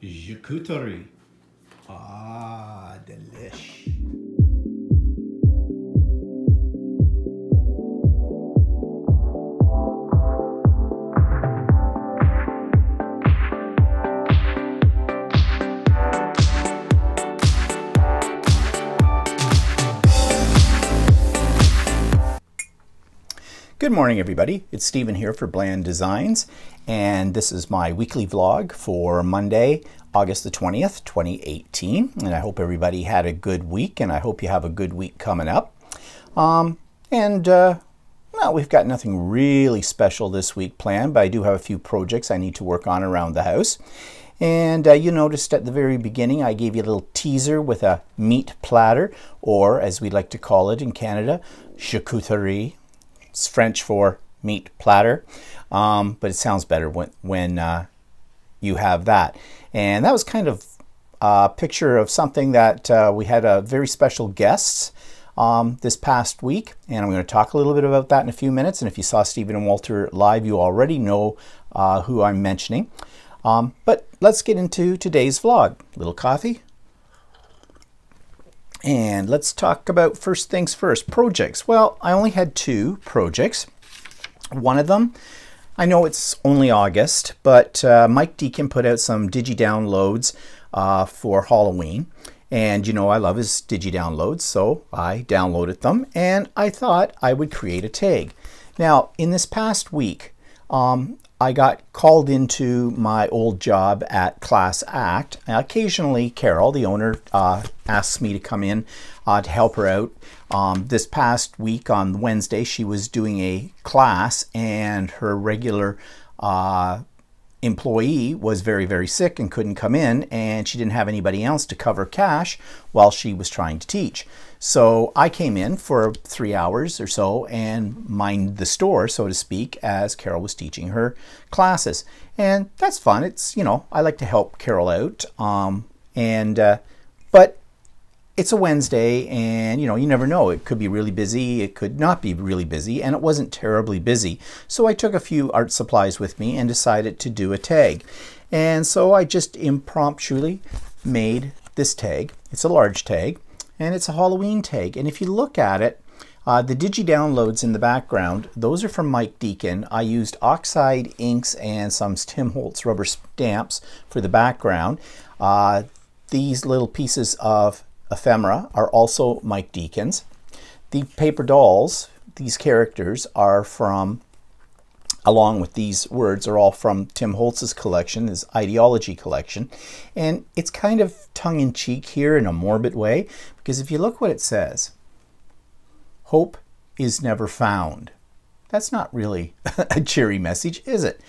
Charcuterie. Ah, delish. Good morning, everybody. It's Stephen here for Bland Designs, and this is my weekly vlog for Monday, August the 20th, 2018. And I hope everybody had a good week, and I hope you have a good week coming up. Well, we've got nothing really special this week planned, but I do have a few projects I need to work on around the house. And you noticed at the very beginning I gave you a little teaser with a meat platter, or as we like to call it in Canada, charcuterie. It's French for meat platter, but it sounds better when you have that. And that was kind of a picture of something that we had a very special guests this past week, and I'm going to talk a little bit about that in a few minutes. And if you saw Stephen and Walter live, you already know who I'm mentioning. But let's get into today's vlog. A little coffee. And let's talk about first things first, projects. Well, I only had two projects. One of them, I know it's only August, but Mike Deacon put out some digi-downloads for Halloween. And you know I love his digi-downloads, so I downloaded them and I thought I would create a tag. Now, in this past week, I got called into my old job at Class Act. Occasionally, Carol, the owner, asks me to come in to help her out. This past week on Wednesday, she was doing a class and her regular employee was very, very sick and couldn't come in, and she didn't have anybody else to cover cash while she was trying to teach. So I came in for 3 hours or so and mined the store, so to speak, as Carol was teaching her classes. And that's fun. It's, you know, I like to help Carol out. But it's a Wednesday, and you know, you never know. It could be really busy, it could not be really busy, and it wasn't terribly busy. So I took a few art supplies with me and decided to do a tag. And so I just impromptu made this tag. It's a large tag, and it's a Halloween tag. And if you look at it, the digi-downloads in the background, those are from Mike Deacon. I used oxide inks and some Tim Holtz rubber stamps for the background. These little pieces of ephemera are also Mike Deacon's. The paper dolls, these characters are from, along with these words, are all from Tim Holtz's collection, his ideology collection. And it's kind of tongue-in-cheek here in a morbid way, because if you look what it says, hope is never found. That's not really a cheery message, is it?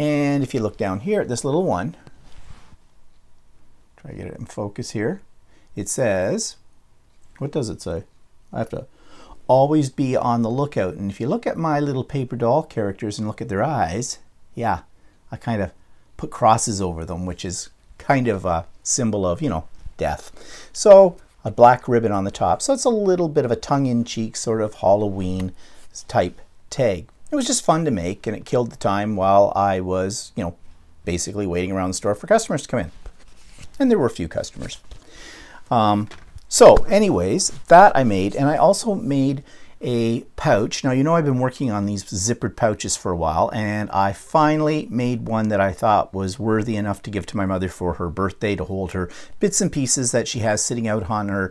And if you look down here at this little one, try to get it in focus here, it says, what does it say? I have to always be on the lookout. And if you look at my little paper doll characters and look at their eyes, yeah, I kind of put crosses over them, which is kind of a symbol of, you know, death. So a black ribbon on the top. So it's a little bit of a tongue-in-cheek sort of Halloween type tag. It was just fun to make, and it killed the time while I was, you know, basically waiting around the store for customers to come in. And there were a few customers. So anyways, that I made, and I also made a pouch. Now, you know, I've been working on these zippered pouches for a while, and I finally made one that I thought was worthy enough to give to my mother for her birthday, to hold her bits and pieces that she has sitting out on her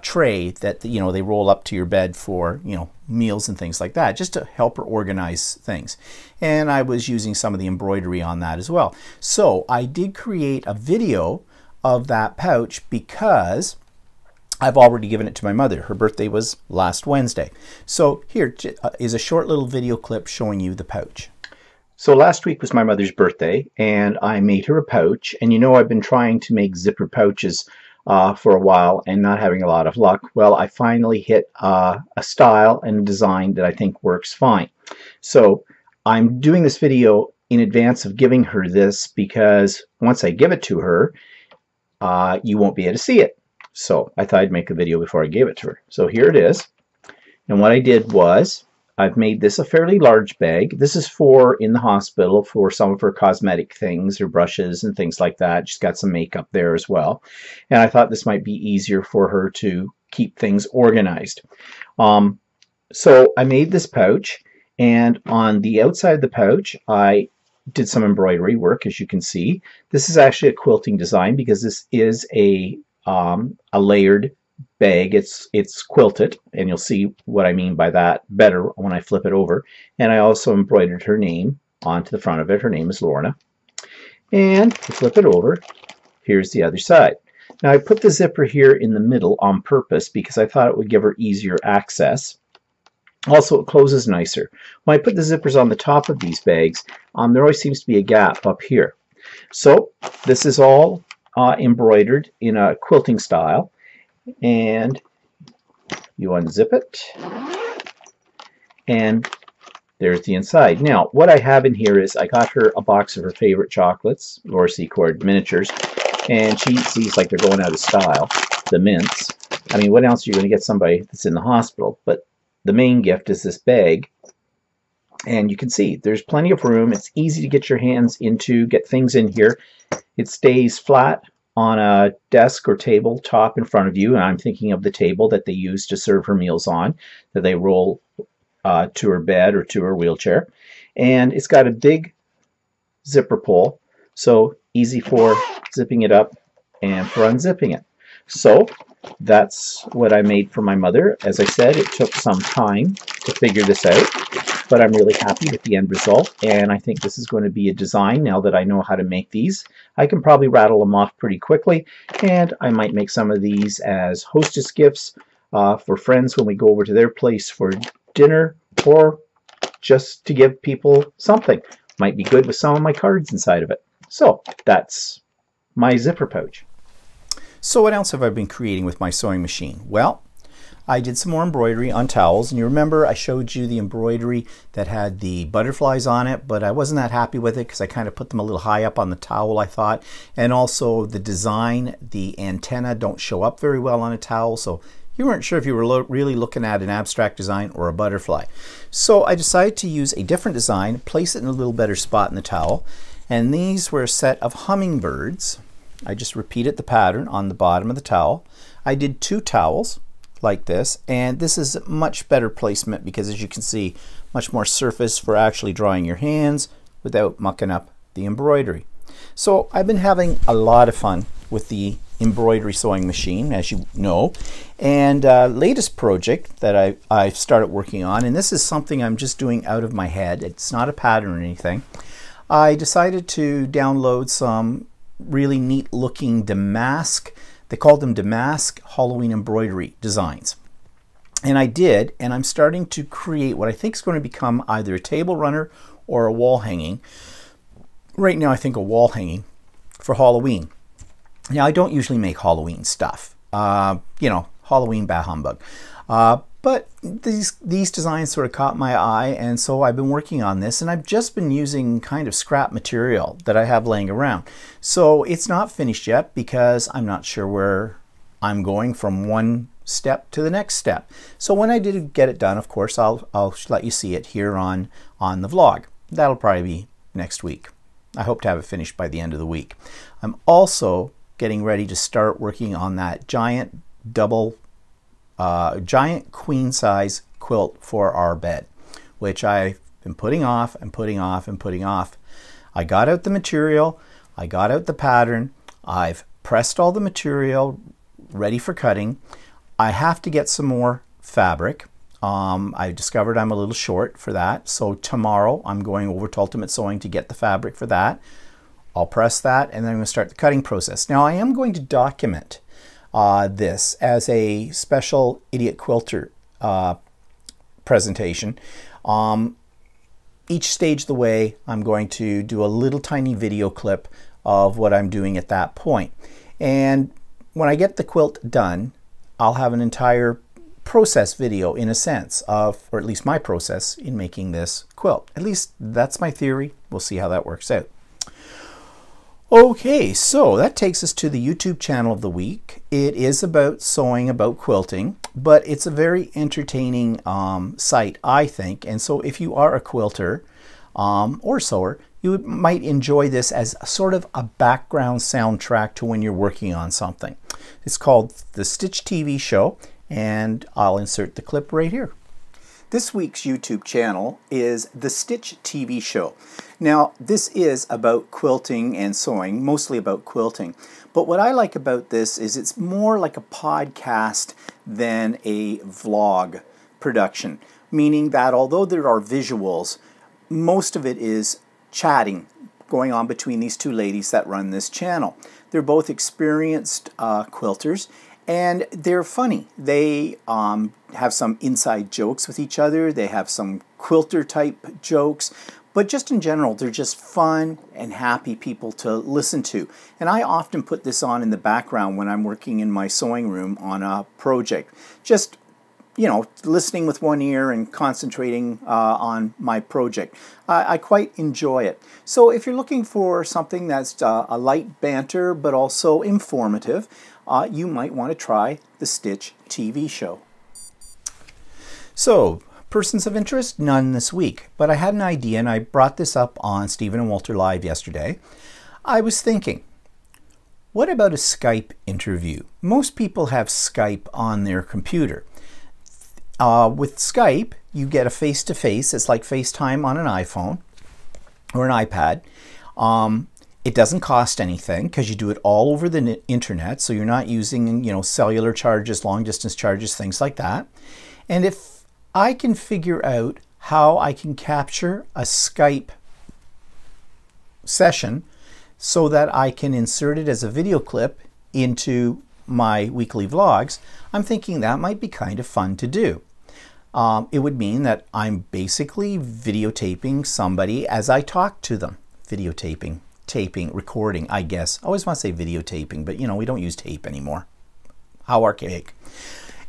tray that, you know, they roll up to your bed for, you know, meals and things like that, just to help her organize things. And I was using some of the embroidery on that as well. So I did create a video of that pouch because I've already given it to my mother. Her birthday was last Wednesday. So here is a short little video clip showing you the pouch. So last week was my mother's birthday, and I made her a pouch. And you know, I've been trying to make zipper pouches for a while and not having a lot of luck. Well, I finally hit a style and a design that I think works fine. So I'm doing this video in advance of giving her this, because once I give it to her, you won't be able to see it. So I thought I'd make a video before I gave it to her. So here it is. And what I did was I've made this a fairly large bag. This is for in the hospital for some of her cosmetic things, her brushes and things like that. She's got some makeup there as well. And I thought this might be easier for her to keep things organized. So I made this pouch, and on the outside of the pouch, I did some embroidery work, as you can see. This is actually a quilting design because this is a layered bag. It's quilted, and you'll see what I mean by that better when I flip it over. And I also embroidered her name onto the front of it. Her name is Lorna. And to flip it over, here's the other side. Now I put the zipper here in the middle on purpose because I thought it would give her easier access. Also, it closes nicer. When I put the zippers on the top of these bags, there always seems to be a gap up here. So this is all embroidered in a quilting style. And you unzip it, and there's the inside. Now, what I have in here is I got her a box of her favorite chocolates, Laura Secord miniatures, and she eats these like they're going out of style, the mints. I mean, what else are you going to get somebody that's in the hospital? But the main gift is this bag, and you can see there's plenty of room. It's easy to get your hands into, get things in here. It stays flat on a desk or table top in front of you, and I'm thinking of the table that they use to serve her meals on, that they roll to her bed or to her wheelchair. And it's got a big zipper pull, so easy for zipping it up and for unzipping it. So that's what I made for my mother. As I said, it took some time to figure this out, but I'm really happy with the end result, and I think this is going to be a design now that I know how to make these. I can probably rattle them off pretty quickly, and I might make some of these as hostess gifts for friends when we go over to their place for dinner, or just to give people something. Might be good with some of my cards inside of it. So that's my zipper pouch. So what else have I been creating with my sewing machine? Well, I did some more embroidery on towels, and you remember I showed you the embroidery that had the butterflies on it, but I wasn't that happy with it because I kind of put them a little high up on the towel, I thought. And also the design, the antenna don't show up very well on a towel, so you weren't sure if you were really looking at an abstract design or a butterfly. So I decided to use a different design, place it in a little better spot in the towel, and these were a set of hummingbirds. I just repeated the pattern on the bottom of the towel. I did 2 towels like this, and this is much better placement because, as you can see, much more surface for actually drawing your hands without mucking up the embroidery. So I've been having a lot of fun with the embroidery sewing machine, as you know, and latest project that I've started working on, and this is something I'm just doing out of my head. It's not a pattern or anything. I decided to download some really neat looking damask. They called them damask Halloween embroidery designs. And I did, and I'm starting to create what I think is going to become either a table runner or a wall hanging. Right now I think a wall hanging for Halloween. Now I don't usually make Halloween stuff. You know, Halloween bah humbug. But these designs sort of caught my eye, and so I've been working on this, and I've just been using kind of scrap material that I have laying around. So it's not finished yet because I'm not sure where I'm going from one step to the next step. So when I did get it done, of course, I'll let you see it here on the vlog. That'll probably be next week. I hope to have it finished by the end of the week. I'm also getting ready to start working on that giant queen size quilt for our bed, which I've been putting off and putting off and putting off. I got out the material, I got out the pattern, I've pressed all the material ready for cutting. I have to get some more fabric. I discovered I'm a little short for that, so tomorrow I'm going over to Ultimate Sewing to get the fabric for that. I'll press that, and then I'm going to start the cutting process. Now I am going to document this as a special Idiot Quilter presentation. Each stage of the way I'm going to do a little tiny video clip of what I'm doing at that point. And when I get the quilt done, I'll have an entire process video in a sense of, or at least my process in making this quilt. At least that's my theory. We'll see how that works out. Okay, so that takes us to the YouTube channel of the week. It is about sewing, about quilting. but it's a very entertaining site, I think. And so if you are a quilter or sewer, you might enjoy this as sort of a background soundtrack to when you're working on something. It's called The Stitch TV Show, and I'll insert the clip right here. This week's YouTube channel is The Stitch TV Show. Now, this is about quilting and sewing, mostly about quilting. But what I like about this is it's more like a podcast than a vlog production, meaning that although there are visuals, most of it is chatting going on between these two ladies that run this channel. They're both experienced quilters, and they're funny. They have some inside jokes with each other. They have some quilter type jokes, but just in general, they're just fun and happy people to listen to. And I often put this on in the background when I'm working in my sewing room on a project. Just, you know, listening with one ear and concentrating on my project. I quite enjoy it. So if you're looking for something that's a light banter but also informative, you might want to try the Stitch TV Show. So, persons of interest? None this week. But I had an idea, and I brought this up on Stephen and Walter Live yesterday. I was thinking, what about a Skype interview? Most people have Skype on their computer. With Skype, you get a face-to-face. It's like FaceTime on an iPhone or an iPad. It doesn't cost anything because you do it all over the internet, so you're not using, you know, cellular charges, long-distance charges, things like that. And if I can figure out how I can capture a Skype session so that I can insert it as a video clip into my weekly vlogs, I'm thinking that might be kind of fun to do. It would mean that I'm basically videotaping somebody as I talk to them. Videotaping, taping, recording, I guess. I always want to say videotaping, but you know, we don't use tape anymore. How archaic.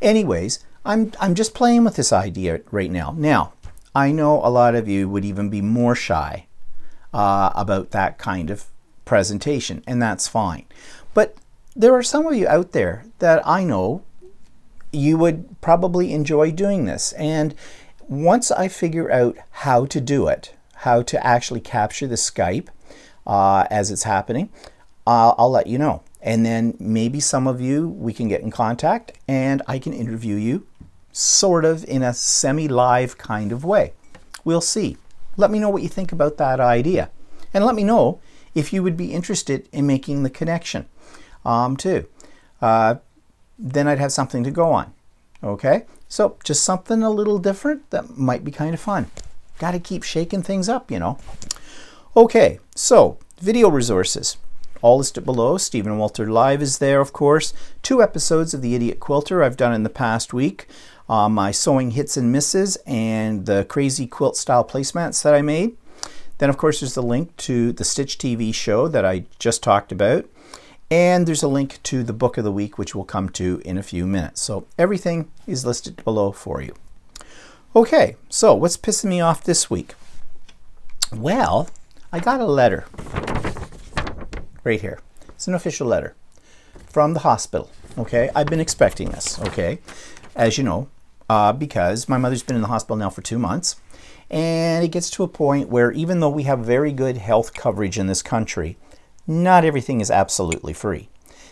Anyways, I'm just playing with this idea right now. Now, I know a lot of you would even be more shy about that kind of presentation, and that's fine. But there are some of you out there that I know you would probably enjoy doing this. And once I figure out how to do it, how to actually capture the Skype as it's happening, I'll let you know. And then maybe some of you, we can get in contact and I can interview you sort of in a semi-live kind of way. We'll see. Let me know what you think about that idea. And let me know if you would be interested in making the connection too. Then I'd have something to go on. Okay? So just something a little different that might be kind of fun. Got to keep shaking things up, you know. Okay, so video resources. All listed below. Stephen and Walter Live is there, of course. 2 episodes of The Idiot Quilter I've done in the past week. My sewing hits and misses and the crazy quilt style placemats that I made. Then, of course, there's the link to the Stitch TV show that I just talked about. And there's a link to the book of the week, which we'll come to in a few minutes. So everything is listed below for you. Okay, so what's pissing me off this week? Well, I got a letter right here. It's an official letter from the hospital. Okay, I've been expecting this. Okay, as you know, because my mother's been in the hospital now for 2 months, and it gets to a point where even though we have very good health coverage in this country, not everything is absolutely free.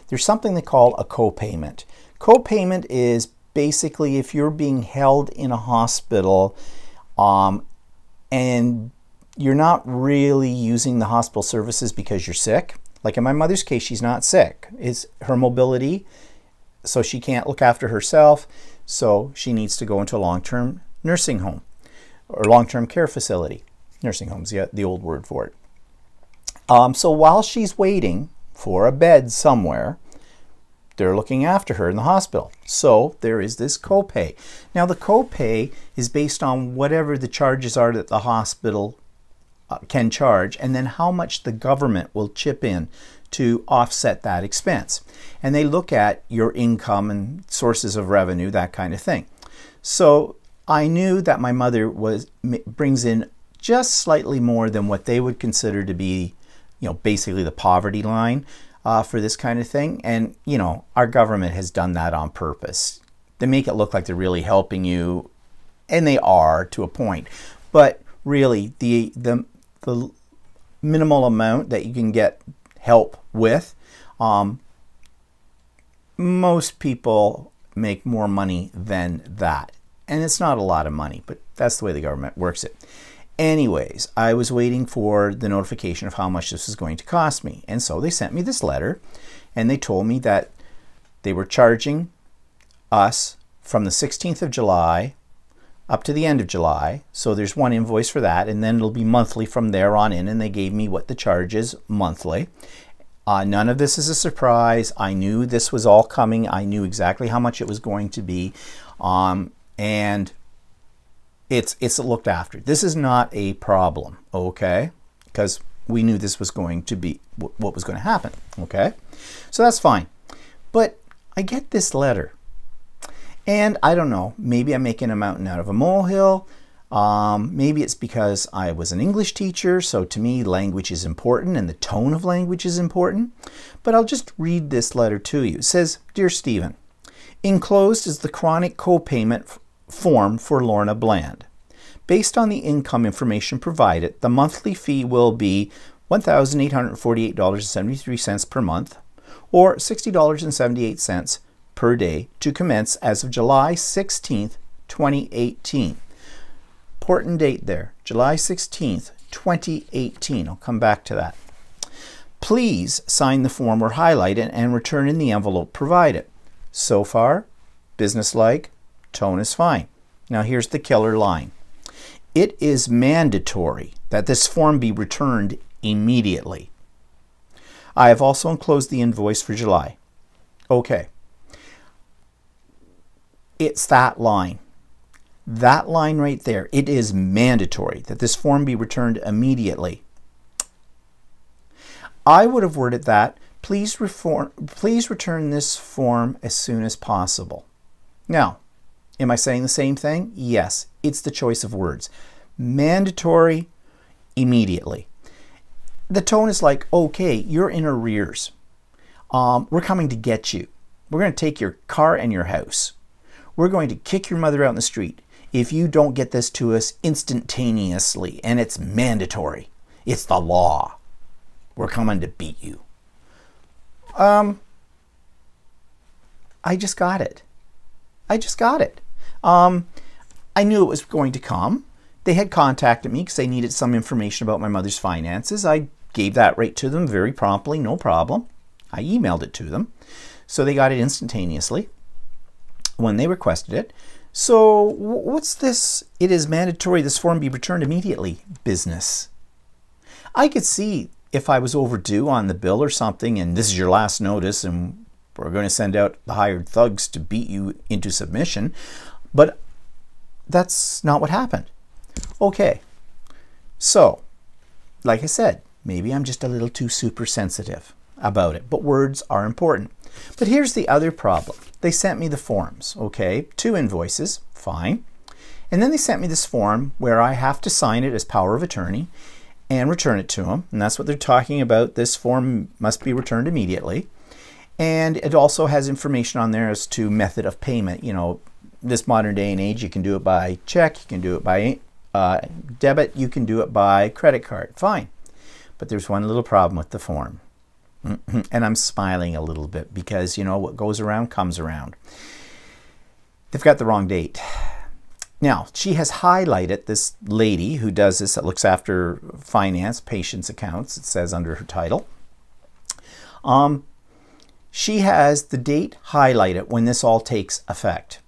There's something they call a copayment. Copayment is basically if you're being held in a hospital and you're not really using the hospital services because you're sick. Like in my mother's case, she's not sick. It's her mobility, so she can't look after herself, so she needs to go into a long-term nursing home or long-term care facility. Nursing home's the old word for it. So while she's waiting for a bed somewhere, they're looking after her in the hospital. So there is this copay. Now the copay is based on whatever the charges are that the hospital can charge, and then how much the government will chip in to offset that expense. And they look at your income and sources of revenue, that kind of thing. So I knew that my mother brings in just slightly more than what they would consider to be, you know, basically the poverty line for this kind of thing. And, you know, our government has done that on purpose. They make it look like they're really helping you, and they are to a point. But really, the minimal amount that you can get help with, most people make more money than that. And it's not a lot of money, but that's the way the government works it. Anyways, I was waiting for the notification of how much this was going to cost me. And so they sent me this letter, and they told me that they were charging us from the 16th of July up to the end of July. So there's one invoice for that, and then it'll be monthly from there on in, and they gave me what the charge is monthly. None of this is a surprise. I knew this was all coming. I knew exactly how much it was going to be, and it's looked after. This is not a problem, okay? Because we knew this was going to be what was going to happen, okay? So that's fine. But I get this letter, and I don't know, maybe I'm making a mountain out of a molehill. Maybe it's because I was an English teacher, so to me language is important and the tone of language is important. But I'll just read this letter to you. It says, "Dear Stephen, enclosed is the chronic co-payment form for Lorna Bland. Based on the income information provided, the monthly fee will be $1,848.73 per month, or $60.78 per day to commence as of July 16th, 2018. Important date there, July 16th, 2018. I'll come back to that. Please sign the form or highlight it and return in the envelope provided." So far, businesslike, tone is fine. Now here's the killer line. "It is mandatory that this form be returned immediately. I have also enclosed the invoice for July." Okay. It's that line. That line right there. It is mandatory that this form be returned immediately. I would have worded that, please return this form as soon as possible. Now, am I saying the same thing? Yes, it's the choice of words. Mandatory, immediately. The tone is like, okay, you're in arrears. We're coming to get you. We're going to take your car and your house. We're going to kick your mother out in the street if you don't get this to us instantaneously, and it's mandatory. It's the law. We're coming to beat you. I just got it. I just got it. I knew it was going to come. They had contacted me because they needed some information about my mother's finances. I gave that right to them very promptly, no problem. I emailed it to them. So they got it instantaneously when they requested it. So what's this? "It is mandatory this form be returned immediately" business? I could see if I was overdue on the bill or something, and this is your last notice, and we're going to send out the hired thugs to beat you into submission. But that's not what happened. Okay, so like I said, maybe I'm just a little too super sensitive about it, but words are important. But here's the other problem. They sent me the forms, okay, 2 invoices, fine. And then they sent me this form where I have to sign it as power of attorney and return it to them. And that's what they're talking about. This form must be returned immediately. And it also has information on there as to method of payment. You know, this modern day and age, you can do it by check, you can do it by debit, you can do it by credit card. Fine. But there's one little problem with the form. And I'm smiling a little bit because, you know, what goes around comes around. They've got the wrong date. Now, she has highlighted, this lady who does this, that looks after finance, patients accounts, it says under her title. She has the date highlighted when this all takes effect.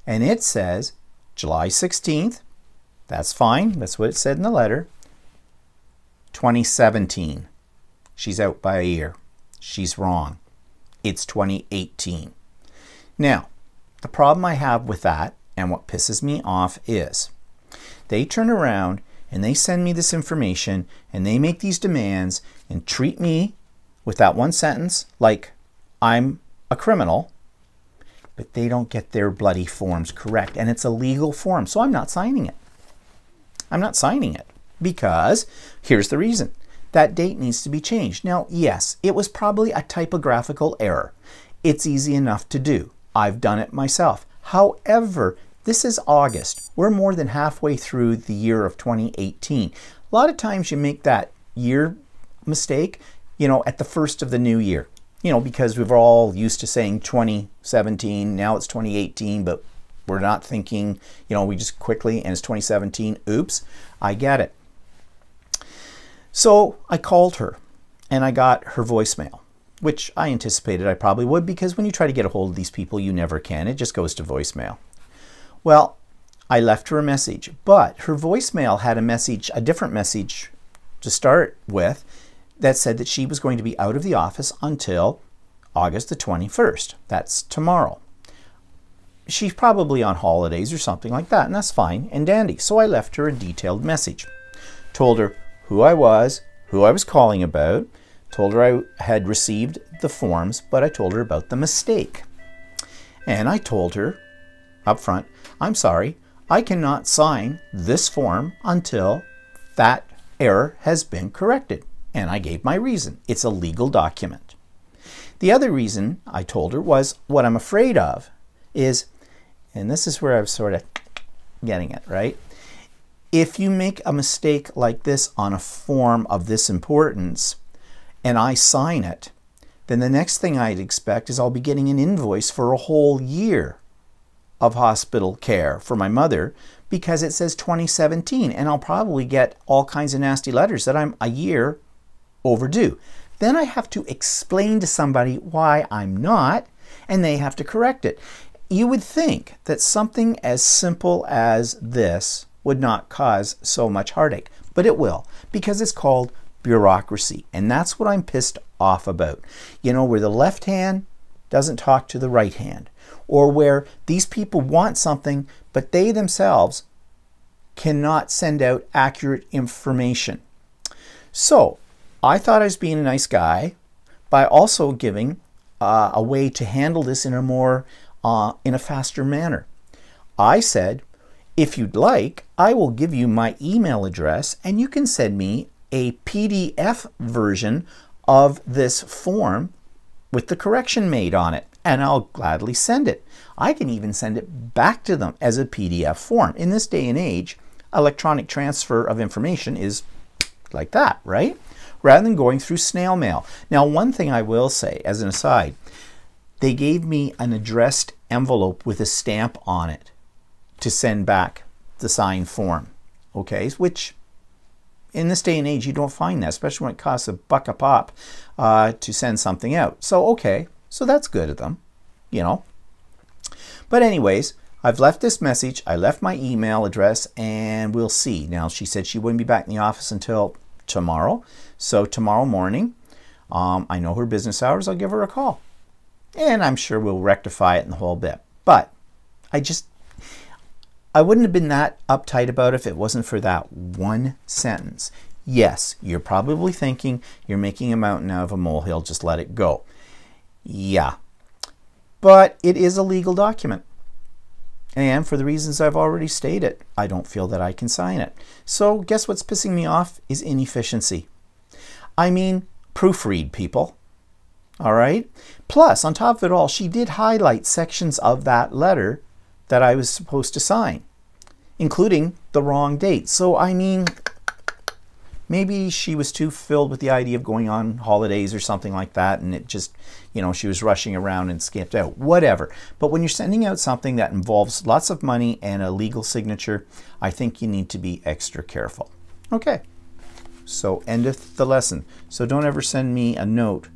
And it says July 16th. That's fine. That's what it said in the letter. 2017. She's out by a year. She's wrong. It's 2018. Now, the problem I have with that, and what pisses me off, is they turn around and they send me this information and they make these demands and treat me with that one sentence like I'm a criminal, but they don't get their bloody forms correct. And it's a legal form, so I'm not signing it. I'm not signing it because here's the reason. That date needs to be changed. Now, yes, it was probably a typographical error. It's easy enough to do. I've done it myself. However, this is August. We're more than halfway through the year of 2018. A lot of times you make that year mistake, you know, at the first of the new year. You know, because we're all used to saying 2017, now it's 2018, but we're not thinking, you know, we just quickly, and it's 2017, oops, I get it. So I called her and I got her voicemail, which I anticipated I probably would, because when you try to get a hold of these people, you never can. It just goes to voicemail. Well, I left her a message, but her voicemail had a message, a different message to start with, that said that she was going to be out of the office until August the 21st. That's tomorrow. She's probably on holidays or something like that, and that's fine and dandy. So I left her a detailed message. Told her who I was calling about, told her I had received the forms, but I told her about the mistake. And I told her up front, I'm sorry, I cannot sign this form until that error has been corrected. And I gave my reason. It's a legal document. The other reason I told her was what I'm afraid of is, and this is where I was sort of getting it, right? If you make a mistake like this on a form of this importance and I sign it, then the next thing I'd expect is I'll be getting an invoice for a whole year of hospital care for my mother, because it says 2017, and I'll probably get all kinds of nasty letters that I'm a year overdue. Then I have to explain to somebody why I'm not, and they have to correct it. You would think that something as simple as this would not cause so much heartache, but it will, because it's called bureaucracy, and that's what I'm pissed off about. You know, where the left hand doesn't talk to the right hand, or where these people want something, but they themselves cannot send out accurate information. So I thought I was being a nice guy by also giving a way to handle this in a more, in a faster manner. I said, if you'd like, I will give you my email address and you can send me a PDF version of this form with the correction made on it, and I'll gladly send it. I can even send it back to them as a PDF form. In this day and age, electronic transfer of information is like that, right? Rather than going through snail mail. Now, one thing I will say as an aside, they gave me an addressed envelope with a stamp on it to send back the signed form, okay? Which in this day and age, you don't find that, especially when it costs $1 a pop to send something out. So, okay, so that's good of them, you know. But anyways, I've left this message, I left my email address, and we'll see. Now, she said she wouldn't be back in the office until tomorrow. So tomorrow morning, I know her business hours, I'll give her a call. And I'm sure we'll rectify it in the whole bit. But I wouldn't have been that uptight about it if it wasn't for that one sentence. Yes, you're probably thinking you're making a mountain out of a molehill, just let it go. Yeah, but it is a legal document. And for the reasons I've already stated, I don't feel that I can sign it. So guess what's pissing me off is inefficiency. I mean, proofread, people. All right? Plus, on top of it all, she did highlight sections of that letter that I was supposed to sign, including the wrong date. So, I mean, maybe she was too filled with the idea of going on holidays or something like that, and it just, you know, she was rushing around and skipped out. Whatever. But when you're sending out something that involves lots of money and a legal signature, I think you need to be extra careful. Okay. So, endeth the lesson. So don't ever send me a note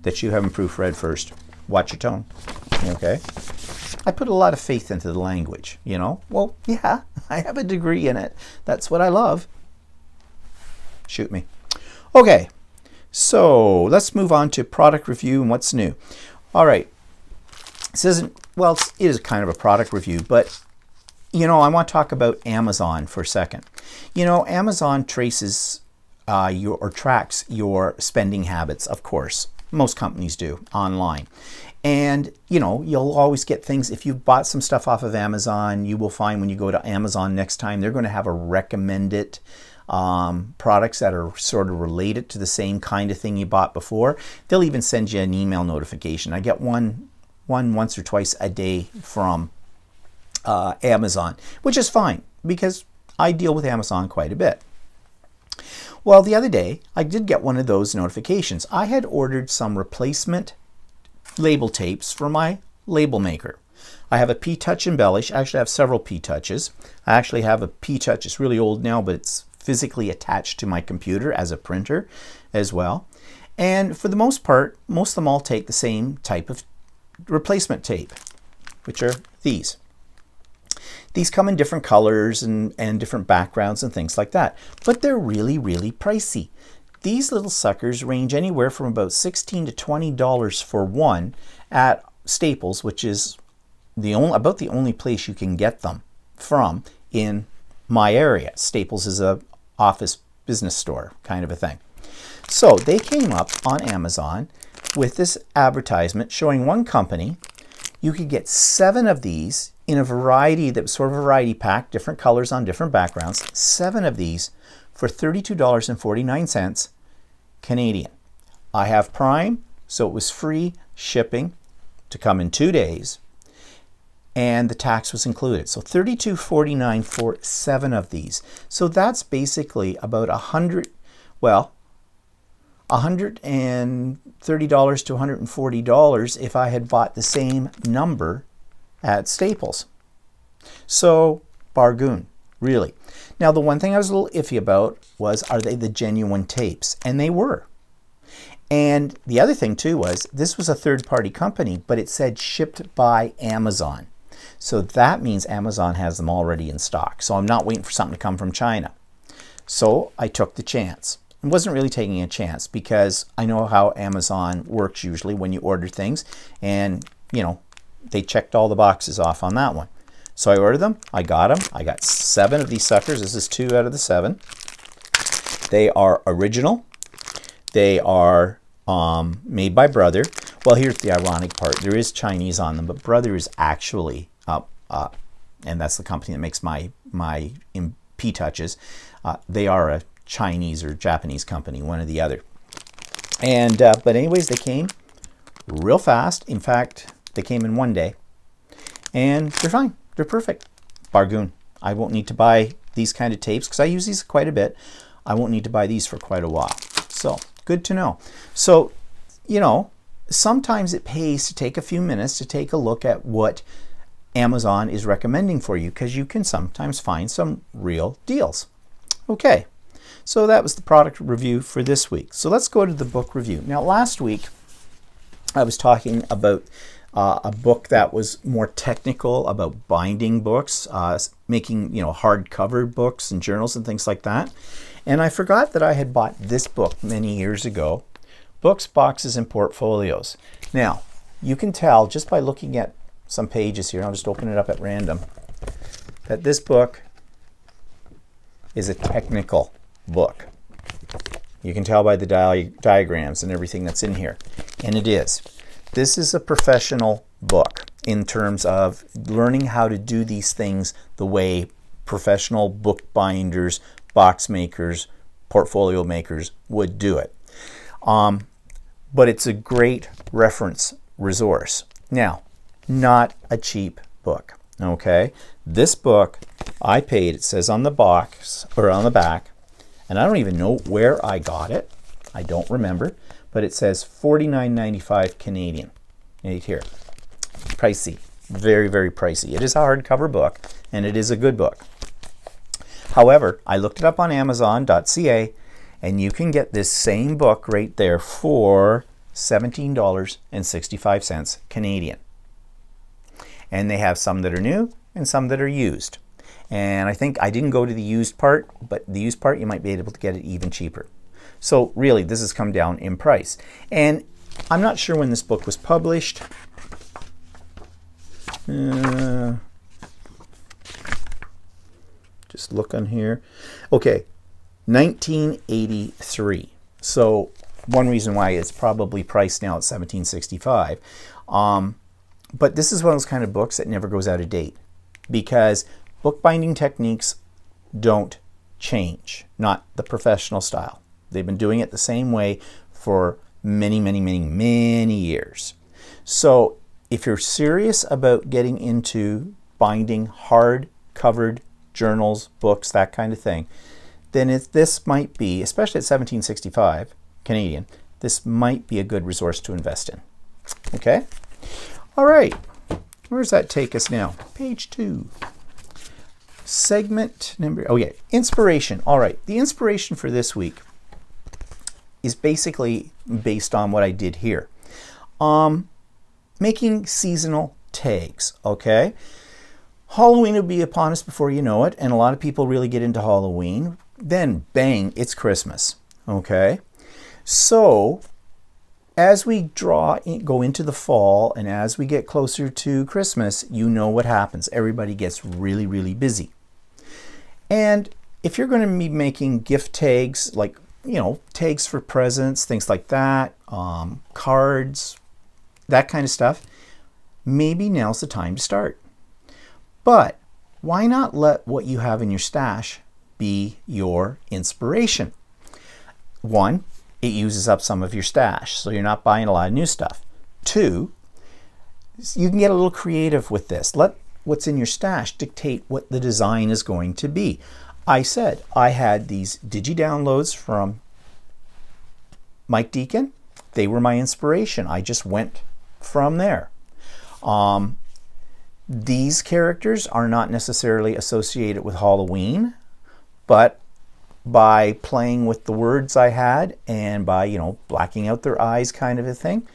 that you haven't proofread first. Watch your tone. Okay? I put a lot of faith into the language, you know? Well, yeah, I have a degree in it. That's what I love. Shoot me. Okay, so let's move on to product review and what's new. All right. This isn't, well, it is kind of a product review, but, you know, I want to talk about Amazon for a second. You know, Amazon traces or tracks your spending habits, of course. Most companies do online. And, you know, you'll always get things. If you've bought some stuff off of Amazon, you will find when you go to Amazon next time, they're going to have a recommended products that are sort of related to the same kind of thing you bought before. They'll even send you an email notification. I get one one once or twice a day from Amazon, which is fine because I deal with Amazon quite a bit. Well, the other day I did get one of those notifications. I had ordered some replacement label tapes for my label maker. I have a P-Touch Embellish. Actually, I have several P-Touches. I actually have a P-Touch. It's really old now, but it's physically attached to my computer as a printer as well. And for the most part, most of them all take the same type of replacement tape, which are these. These come in different colors and different backgrounds and things like that, but they're really, really pricey. These little suckers range anywhere from about $16 to $20 for one at Staples, which is about the only place you can get them from in my area. Staples is a office business store kind of a thing. So they came up on Amazon with this advertisement showing one company. You could get 7 of these in a variety, that was sort of a variety pack, different colors on different backgrounds, 7 of these for $32.49 Canadian. I have Prime, so it was free shipping to come in 2 days, and the tax was included. So $32.49 for 7 of these. So that's basically about $130 to $140 if I had bought the same number at Staples. So bargain, really. Now the one thing I was a little iffy about was, are they the genuine tapes? And they were. And the other thing too was, this was a third-party company, but it said shipped by Amazon. So that means Amazon has them already in stock. So I'm not waiting for something to come from China. So I took the chance. I wasn't really taking a chance because I know how Amazon works usually when you order things, and you know, they checked all the boxes off on that one. So I ordered them, I got them. I got 7 of these suckers. This is 2 out of the 7. They are original. They are made by Brother. Well, here's the ironic part. There is Chinese on them, but Brother is actually, and that's the company that makes my P-Touches. They are a Chinese or Japanese company, one or the other. And but anyways, they came real fast. In fact, they came in 1 day, and they're fine. They're perfect. Bargain. I won't need to buy these kind of tapes because I use these quite a bit. I won't need to buy these for quite a while. So good to know. So, you know, sometimes it pays to take a few minutes to take a look at what Amazon is recommending for you, because you can sometimes find some real deals. Okay, so that was the product review for this week. So let's go to the book review. Now, last week I was talking about a book that was more technical, about binding books, making, you know, hardcover books and journals and things like that. And I forgot that I had bought this book many years ago, Books, Boxes, and Portfolios. Now, you can tell just by looking at some pages here, I'll just open it up at random, that this book is a technical book. You can tell by the diagrams and everything that's in here, and it is. This is a professional book in terms of learning how to do these things the way professional book binders, box makers, portfolio makers would do it. But it's a great reference resource. Now, not a cheap book, okay? This book I paid, it says on the box or on the back, and I don't even know where I got it. I don't remember, but it says $49.95 Canadian. Right here. Pricey. Very, very pricey. It is a hardcover book, and it is a good book. However, I looked it up on Amazon.ca, and you can get this same book right there for $17.65 Canadian. And they have some that are new and some that are used. And I think I didn't go to the used part, but the used part you might be able to get it even cheaper. So really, this has come down in price. And I'm not sure when this book was published. Just look on here. Okay, 1983. So one reason why it's probably priced now at $17.65. But this is one of those kind of books that never goes out of date, because bookbinding techniques don't change, not the professional style. They've been doing it the same way for many, many, many, many years. So if you're serious about getting into binding hard-covered journals, books, that kind of thing, then this might be, especially at $17.65 Canadian, this might be a good resource to invest in. Okay? All right. Where does that take us now? Page 2. Segment number, oh yeah, inspiration. All right, the inspiration for this week is basically based on what I did here. Making seasonal tags, okay? Halloween will be upon us before you know it, and a lot of people really get into Halloween. Then, bang, it's Christmas, okay? So, as we go into the fall, and as we get closer to Christmas, you know what happens. Everybody gets really, really busy. And if you're going to be making gift tags, like, you know, tags for presents, things like that, cards, that kind of stuff, maybe now's the time to start. But why not let what you have in your stash be your inspiration? One, it uses up some of your stash, so you're not buying a lot of new stuff. Two, you can get a little creative with this. Let what's in your stash dictate what the design is going to be. I said I had these digi-downloads from Mike Deacon. They were my inspiration. I just went from there. These characters are not necessarily associated with Halloween, but by playing with the words I had and by, you know, blacking out their eyes kind of a thing,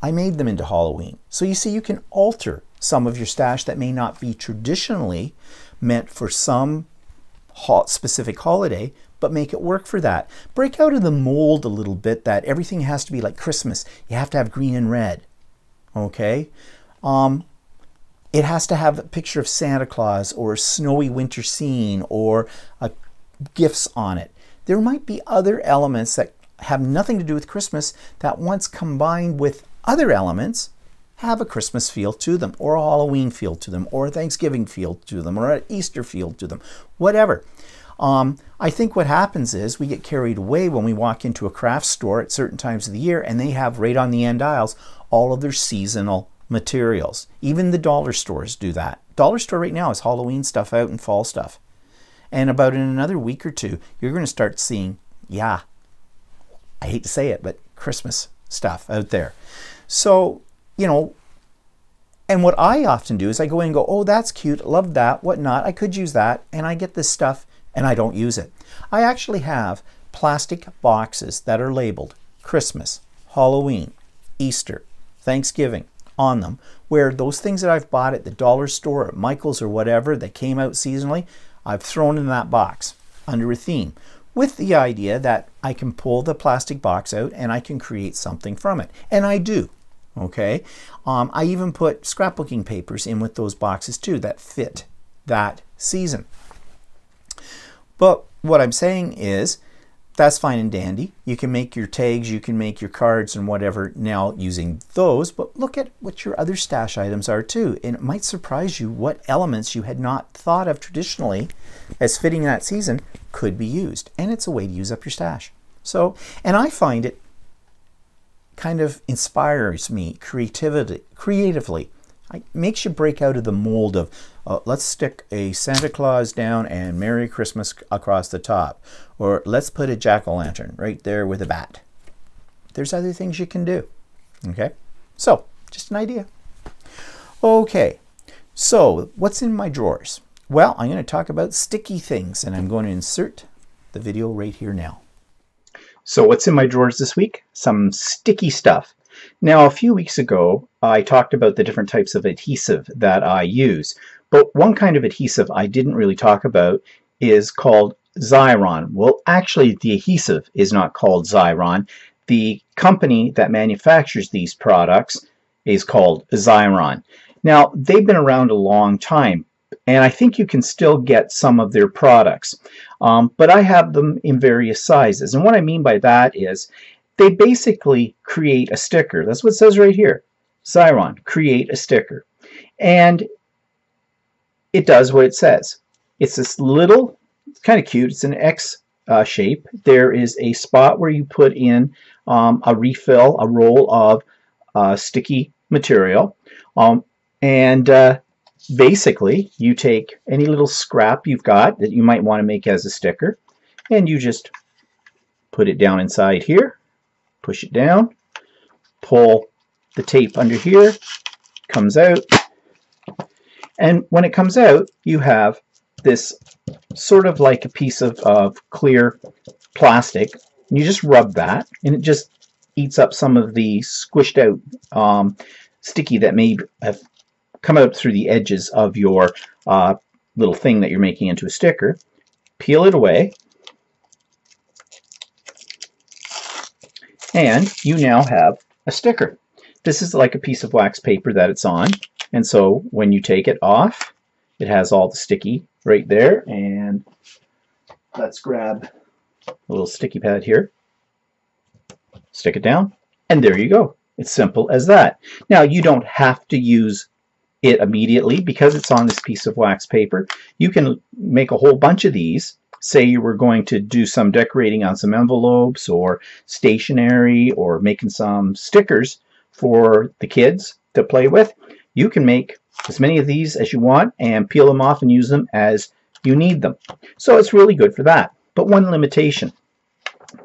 I made them into Halloween. So you see, you can alter some of your stash that may not be traditionally meant for some specific holiday, but make it work for that. Break out of the mold a little bit that everything has to be like Christmas. You have to have green and red, okay? It has to have a picture of Santa Claus or a snowy winter scene or gifts on it. There might be other elements that have nothing to do with Christmas that once combined with other elements have a Christmas feel to them, or a Halloween feel to them, or a Thanksgiving feel to them, or an Easter feel to them, whatever. I think what happens is we get carried away when we walk into a craft store at certain times of the year and they have right on the end aisles all of their seasonal materials. Even the dollar stores do that. Dollar store right now has Halloween stuff out and fall stuff. And about in another week or two, you're going to start seeing, yeah, I hate to say it, but Christmas stuff out there. So, you know, and what I often do is I go in and go, oh, that's cute, love that, whatnot, I could use that, and I get this stuff and I don't use it. I actually have plastic boxes that are labeled Christmas, Halloween, Easter, Thanksgiving on them, where those things that I've bought at the dollar store, at Michael's or whatever, that came out seasonally, I've thrown in that box under a theme, with the idea that I can pull the plastic box out and I can create something from it. And I do, okay? I even put scrapbooking papers in with those boxes too that fit that season. But what I'm saying is, that's fine and dandy. You can make your tags, you can make your cards and whatever now using those, but look at what your other stash items are too. And it might surprise you what elements you had not thought of traditionally as fitting that season could be used. And it's a way to use up your stash. So, and I find it kind of inspires me creatively. It makes you break out of the mold of, let's stick a Santa Claus down and Merry Christmas across the top. Or let's put a jack-o'-lantern right there with a bat. There's other things you can do. Okay? So, just an idea. Okay, so what's in my drawers? Well, I'm going to talk about sticky things, and I'm going to insert the video right here now. So what's in my drawers this week? Some sticky stuff. Now, a few weeks ago, I talked about the different types of adhesive that I use. But one kind of adhesive I didn't really talk about is called Zeier. Well, actually, the adhesive is not called Zeier. The company that manufactures these products is called Zeier. Now, they've been around a long time, and I think you can still get some of their products. But I have them in various sizes. And what I mean by that is they basically create a sticker. That's what it says right here. Zeier, create a sticker. And it does what it says. It's this little, it's kind of cute, it's an X shape. There is a spot where you put in a refill, a roll of sticky material. And basically, you take any little scrap you've got that you might want to make as a sticker, and you just put it down inside here, push it down, pull the tape under here, comes out, and when it comes out, you have this sort of like a piece of clear plastic. You just rub that, and it just eats up some of the squished out sticky that may have come out through the edges of your little thing that you're making into a sticker. Peel it away, and you now have a sticker. This is like a piece of wax paper that it's on, and so when you take it off, it has all the sticky right there. And let's grab a little sticky pad here, stick it down, and there you go. It's simple as that. Now, you don't have to use it immediately because it's on this piece of wax paper. You can make a whole bunch of these. Say you were going to do some decorating on some envelopes or stationery or making some stickers for the kids to play with. You can make as many of these as you want and peel them off and use them as you need them. So it's really good for that. But one limitation,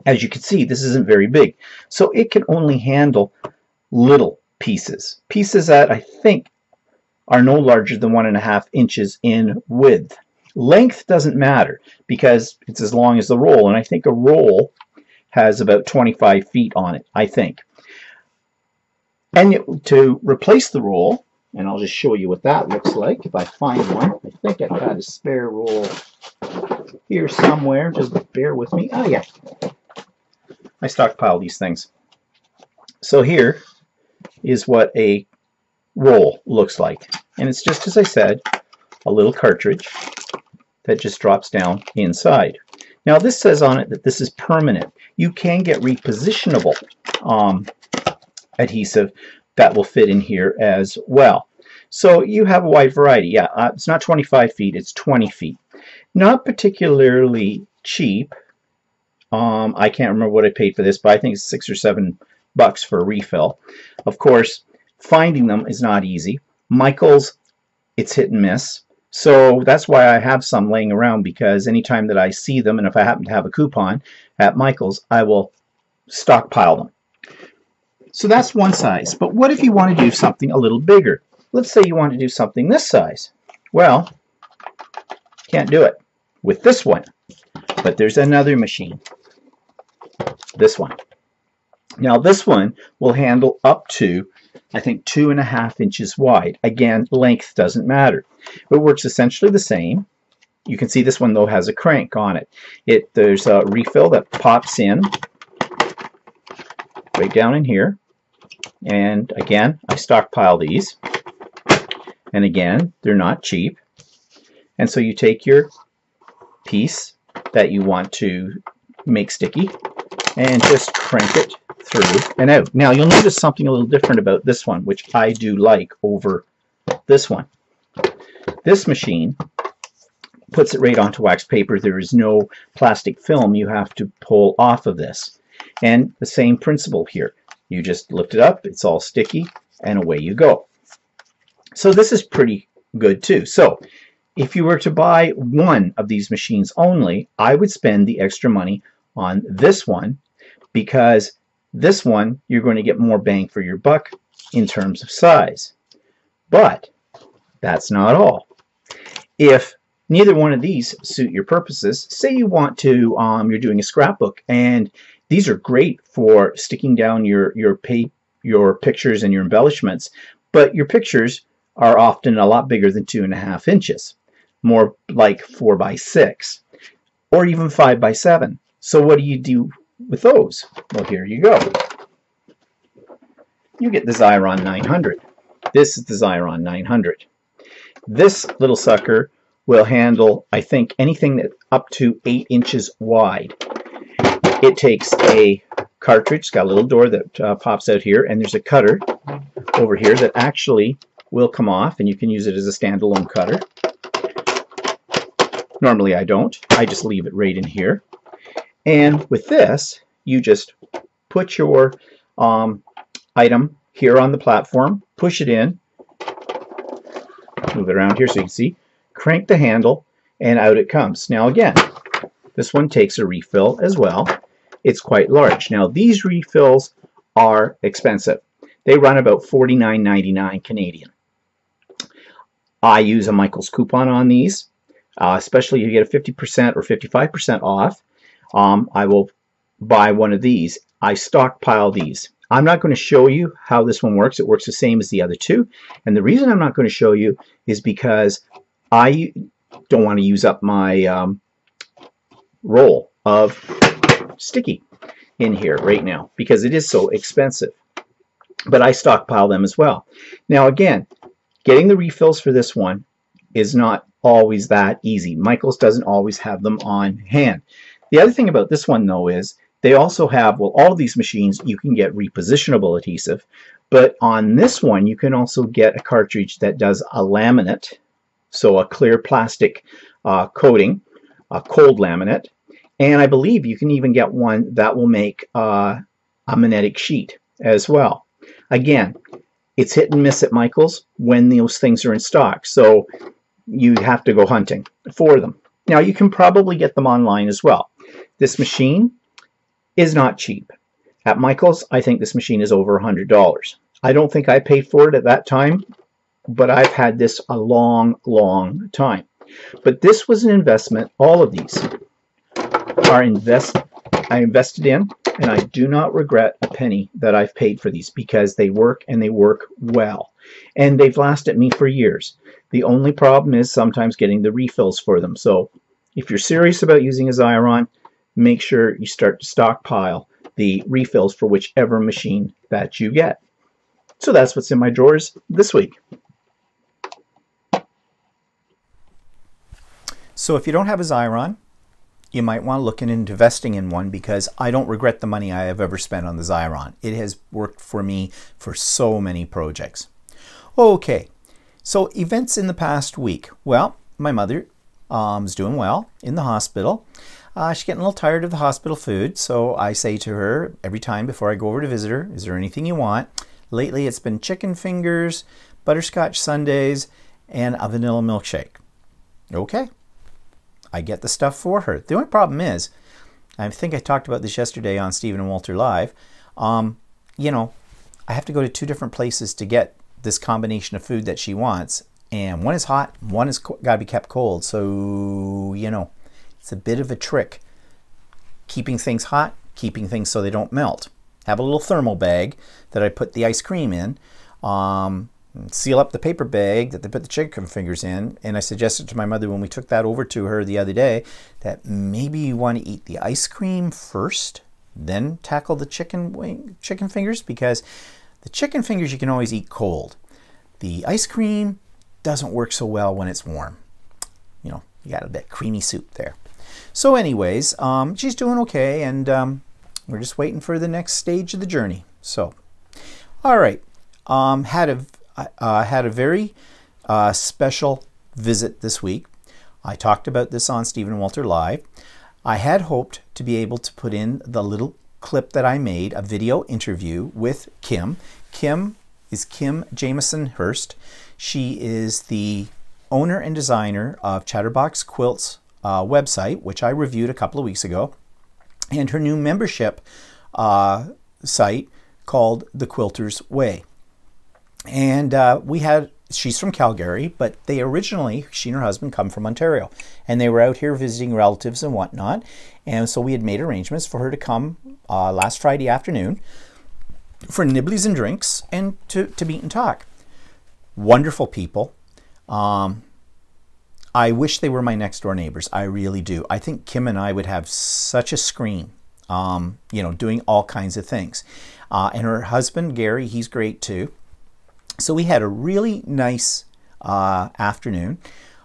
as you can see, this isn't very big. So it can only handle little pieces. Pieces that I think are no larger than 1.5 inches in width. Length doesn't matter because it's as long as the roll, and I think a roll has about 25 feet on it, I think. And to replace the roll, and I'll just show you what that looks like if I find one. I think I've got a spare roll here somewhere. Just bear with me. Oh yeah, I stockpile these things. So here is what a roll looks like, and it's just as I said, a little cartridge that just drops down inside. Now this says on it that this is permanent. You can get repositionable adhesive that will fit in here as well. So you have a wide variety. Yeah, it's not 25 feet, it's 20 feet. Not particularly cheap. I can't remember what I paid for this, but I think it's $6 or $7 for a refill. Of course, finding them is not easy. Michael's, it's hit and miss. So that's why I have some laying around, because anytime that I see them, and if I happen to have a coupon at Michael's, I will stockpile them. So that's one size. But what if you want to do something a little bigger? Let's say you want to do something this size. Well, can't do it with this one. But there's another machine. This one. Now this one will handle up to, I think, 2.5 inches wide. Again, length doesn't matter. It works essentially the same. You can see this one, though, has a crank on it. There's a refill that pops in right down in here. And again, I stockpile these. And again, they're not cheap. And so you take your piece that you want to make sticky and just crank it through and out. Now you'll notice something a little different about this one, which I do like over this one. This machine puts it right onto wax paper. There is no plastic film you have to pull off of this. And the same principle here. You just lift it up, it's all sticky, and away you go. So this is pretty good too. So if you were to buy one of these machines only, I would spend the extra money on this one, because this one you're going to get more bang for your buck in terms of size. But that's not all. If neither one of these suit your purposes, say you want to, you're doing a scrapbook, and these are great for sticking down your pictures and your embellishments, but your pictures are often a lot bigger than 2.5 inches, more like 4 by 6, or even 5 by 7. So what do you do with those? Well, here you go. You get the Zeier 900. This is the Zeier 900. This little sucker will handle, I think, anything that up to 8 inches wide. It takes a cartridge, it's got a little door that pops out here, and there's a cutter over here that actually will come off, and you can use it as a standalone cutter. Normally I don't. I just leave it right in here. And with this, you just put your item here on the platform, push it in, move it around here so you can see. Crank the handle and out it comes. Now again, this one takes a refill as well. It's quite large. Now these refills are expensive. They run about $49.99 Canadian. I use a Michael's coupon on these, especially if you get a 50% or 55% off. I will buy one of these. I stockpile these. I'm not going to show you how this one works. It works the same as the other two. And the reason I'm not going to show you is because I don't want to use up my roll of sticky in here right now because it is so expensive. But I stockpile them as well. Now again, getting the refills for this one is not always that easy. Michael's doesn't always have them on hand. The other thing about this one though is they also have, well, all of these machines you can get repositionable adhesive, but on this one you can also get a cartridge that does a laminate, so a clear plastic coating, a cold laminate, and I believe you can even get one that will make a magnetic sheet as well. Again, it's hit and miss at Michael's when those things are in stock, so you have to go hunting for them. Now you can probably get them online as well. This machine is not cheap. At Michael's, I think this machine is over $100. I don't think I paid for it at that time, but I've had this a long, long time. But this was an investment. All of these are I invested in, and I do not regret a penny that I've paid for these because they work and they work well. And they've lasted me for years. The only problem is sometimes getting the refills for them. So if you're serious about using a Zeier, make sure you start to stockpile the refills for whichever machine that you get. So that's what's in my drawers this week. So if you don't have a Zeier, you might want to look into investing in one because I don't regret the money I have ever spent on the Zeier. It has worked for me for so many projects. Okay, so events in the past week. Well, my mother is doing well in the hospital. She's getting a little tired of the hospital food, so I say to her every time before I go over to visit her, is there anything you want? Lately it's been chicken fingers, butterscotch sundaes, and a vanilla milkshake. Okay, I get the stuff for her. The only problem is, I think I talked about this yesterday on Stephen and Walter Live, you know, I have to go to 2 different places to get this combination of food that she wants, and one is hot, one is got to be kept cold, so, you know, it's a bit of a trick. Keeping things hot, keeping things so they don't melt. Have a little thermal bag that I put the ice cream in, seal up the paper bag that they put the chicken fingers in, and I suggested to my mother when we took that over to her the other day that maybe you want to eat the ice cream first, then tackle the chicken fingers, because the chicken fingers you can always eat cold. The ice cream doesn't work so well when it's warm. You know, you got a bit creamy soup there. So anyways, she's doing okay, and we're just waiting for the next stage of the journey. So, all right, had a very special visit this week. I talked about this on Stephen and Walter Live. I had hoped to be able to put in the little clip that I made, a video interview with Kim. Kim is Kim Jameson Hurst. She is the owner and designer of Chatterbox Quilt's website, which I reviewed a couple of weeks ago, and her new membership site called The Quilter's Way. And she's from Calgary, but they originally, she and her husband, come from Ontario, and they were out here visiting relatives and whatnot, and so we had made arrangements for her to come last Friday afternoon for nibblies and drinks and to meet and talk. Wonderful people. I wish they were my next door neighbors. I really do. I think Kim and I would have such a screen, you know, doing all kinds of things. And her husband, Gary, he's great too. So we had a really nice afternoon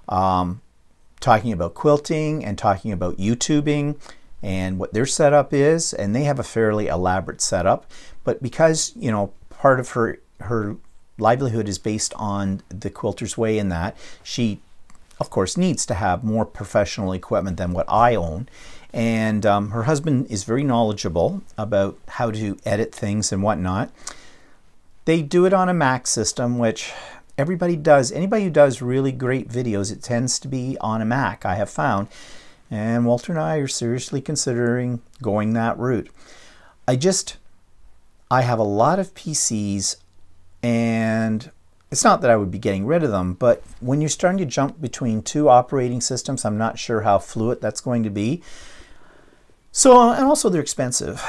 talking about quilting and talking about YouTubing and what their setup is. And they have a fairly elaborate setup. But because, you know, part of her livelihood is based on the Quilter's Way in that, she, of course, needs to have more professional equipment than what I own. And her husband is very knowledgeable about how to edit things and whatnot. They do it on a Mac system, which everybody does. Anybody who does really great videos, it tends to be on a Mac, I have found. And Walter and I are seriously considering going that route. I have a lot of PCs, and it's not that I would be getting rid of them, but when you're starting to jump between two operating systems, I'm not sure how fluid that's going to be. So, and also they're expensive.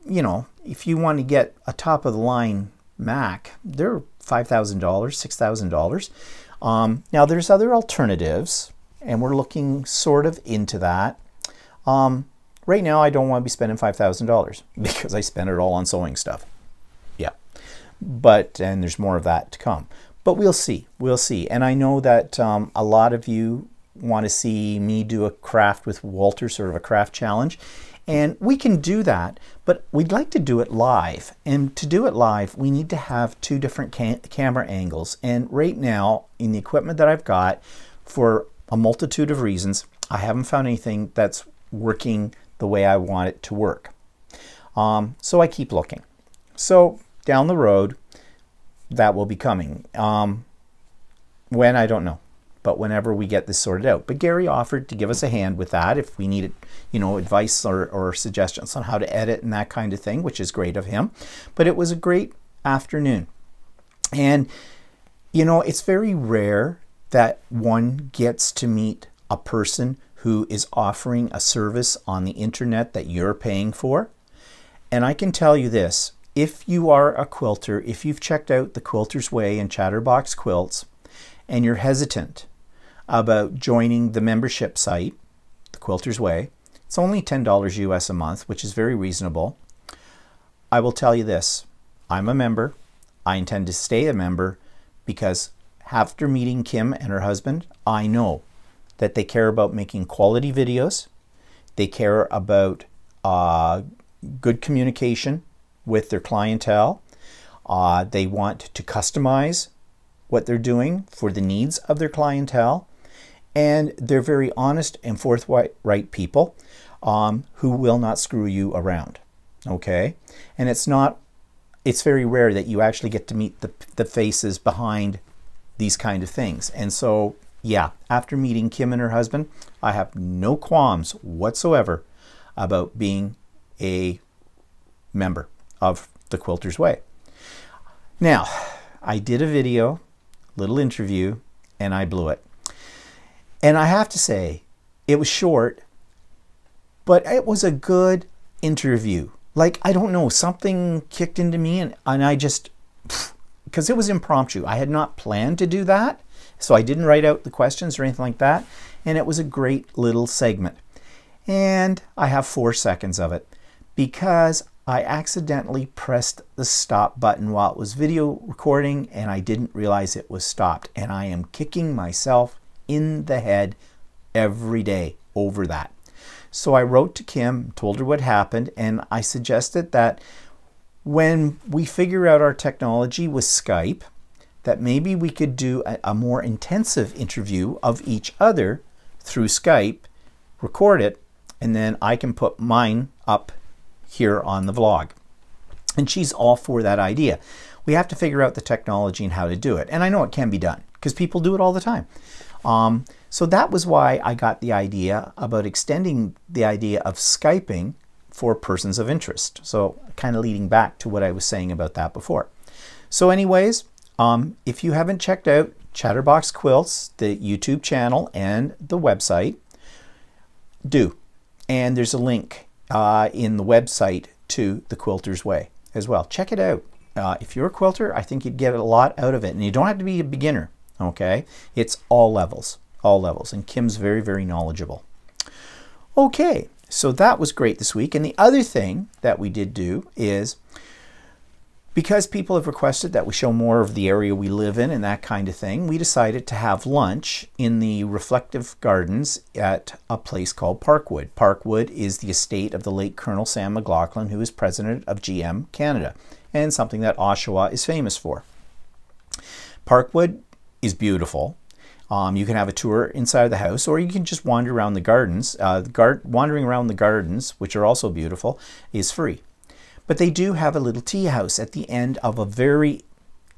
You know, if you want to get a top of the line Mac, they're $5,000, $6,000. Now there's other alternatives, and we're looking sort of into that. Right now I don't want to be spending $5,000 because I spend it all on sewing stuff. Yeah, and there's more of that to come. But we'll see, And I know that a lot of you want to see me do a craft with Walter, sort of a craft challenge. And we can do that, but we'd like to do it live. And to do it live, we need to have two different camera angles. And right now, in the equipment that I've got, for a multitude of reasons, I haven't found anything that's working the way I want it to work. So I keep looking. So down the road, that will be coming. When, I don't know. But whenever we get this sorted out. But Gary offered to give us a hand with that if we needed, you know, advice or suggestions on how to edit and that kind of thing, which is great of him. But it was a great afternoon. And, you know, it's very rare that one gets to meet a person who is offering a service on the internet that you're paying for. And I can tell you this, if you are a quilter, if you've checked out the Quilter's Way and Chatterbox Quilts, and you're hesitant about joining the membership site, the Quilter's Way, it's only $10 US a month, which is very reasonable. I will tell you this, I'm a member. I intend to stay a member because after meeting Kim and her husband, I know that they care about making quality videos. They care about good communication with their clientele. They want to customize what they're doing for the needs of their clientele. And they're very honest and forthright people who will not screw you around. Okay? And it's very rare that you actually get to meet the faces behind these kind of things. And so, yeah, after meeting Kim and her husband, I have no qualms whatsoever about being a member of the Quilter's Way. Now, I did a video, little interview, and I blew it. And I have to say, it was short, but it was a good interview. Like, I don't know, something kicked into me, and I just, because it was impromptu. I had not planned to do that, so I didn't write out the questions or anything like that, and it was a great little segment. And I have 4 seconds of it because I accidentally pressed the stop button while it was video recording, and I didn't realize it was stopped. And I am kicking myself in the head every day over that. So I wrote to Kim, told her what happened, and I suggested that when we figure out our technology with Skype, that maybe we could do a more intensive interview of each other through Skype, record it, and then I can put mine up here on the vlog. And she's all for that idea. We have to figure out the technology and how to do it. And I know it can be done because people do it all the time. So that was why I got the idea about extending the idea of Skyping for persons of interest. So kind of leading back to what I was saying about that before. So anyways, if you haven't checked out Chatterbox Quilts, the YouTube channel and the website, do. And there's a link in the website to the Quilter's Way as well. Check it out. If you're a quilter, I think you'd get a lot out of it. And you don't have to be a beginner, okay? It's all levels, and Kim's very, very knowledgeable. Okay, so that was great this week. And the other thing that we did do is, because people have requested that we show more of the area we live in and that kind of thing, we decided to have lunch in the reflective gardens at a place called Parkwood. Parkwood is the estate of the late Colonel Sam McLaughlin, who is president of GM Canada, and something that Oshawa is famous for. Parkwood is beautiful. You can have a tour inside the house, or you can just wander around the gardens. Wandering around the gardens, which are also beautiful, is free. But they do have a little tea house at the end of a very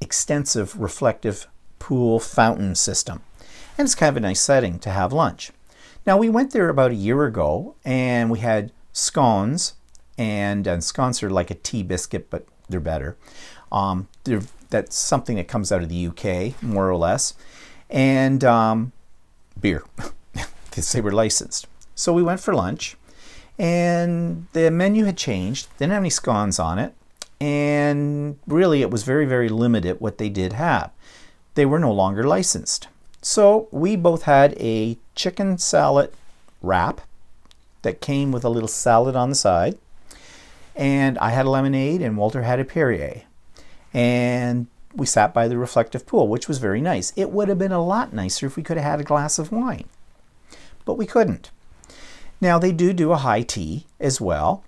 extensive reflective pool fountain system. And it's kind of a nice setting to have lunch. Now, we went there about a year ago, and we had scones, and scones are like a tea biscuit, but they're better. That's something that comes out of the UK, more or less, and beer, because they were licensed. So we went for lunch, and the menu had changed. They didn't have any scones on it, and really it was very, very limited what they did have. They were no longer licensed. So we both had a chicken salad wrap that came with a little salad on the side, and I had a lemonade and Walter had a Perrier, and we sat by the reflective pool, which was very nice. It would have been a lot nicer if we could have had a glass of wine, but we couldn't. Now, they do a high tea as well,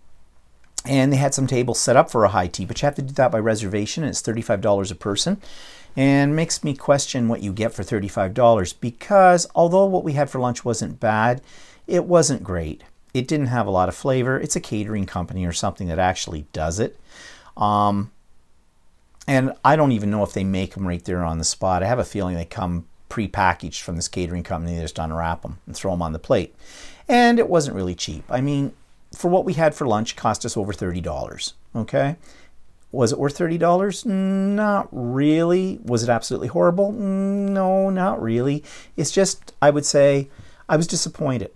and they had some tables set up for a high tea, but you have to do that by reservation, and it's $35 a person. And makes me question what you get for $35, because although what we had for lunch wasn't bad, it wasn't great. It didn't have a lot of flavor. It's a catering company or something that actually does it. And I don't even know if they make them right there on the spot. I have a feeling they come pre-packaged from this catering company. They just unwrap them and throw them on the plate. And it wasn't really cheap. I mean, for what we had for lunch, it cost us over $30, okay? Was it worth $30? Not really. Was it absolutely horrible? No, not really. It's just, I would say, I was disappointed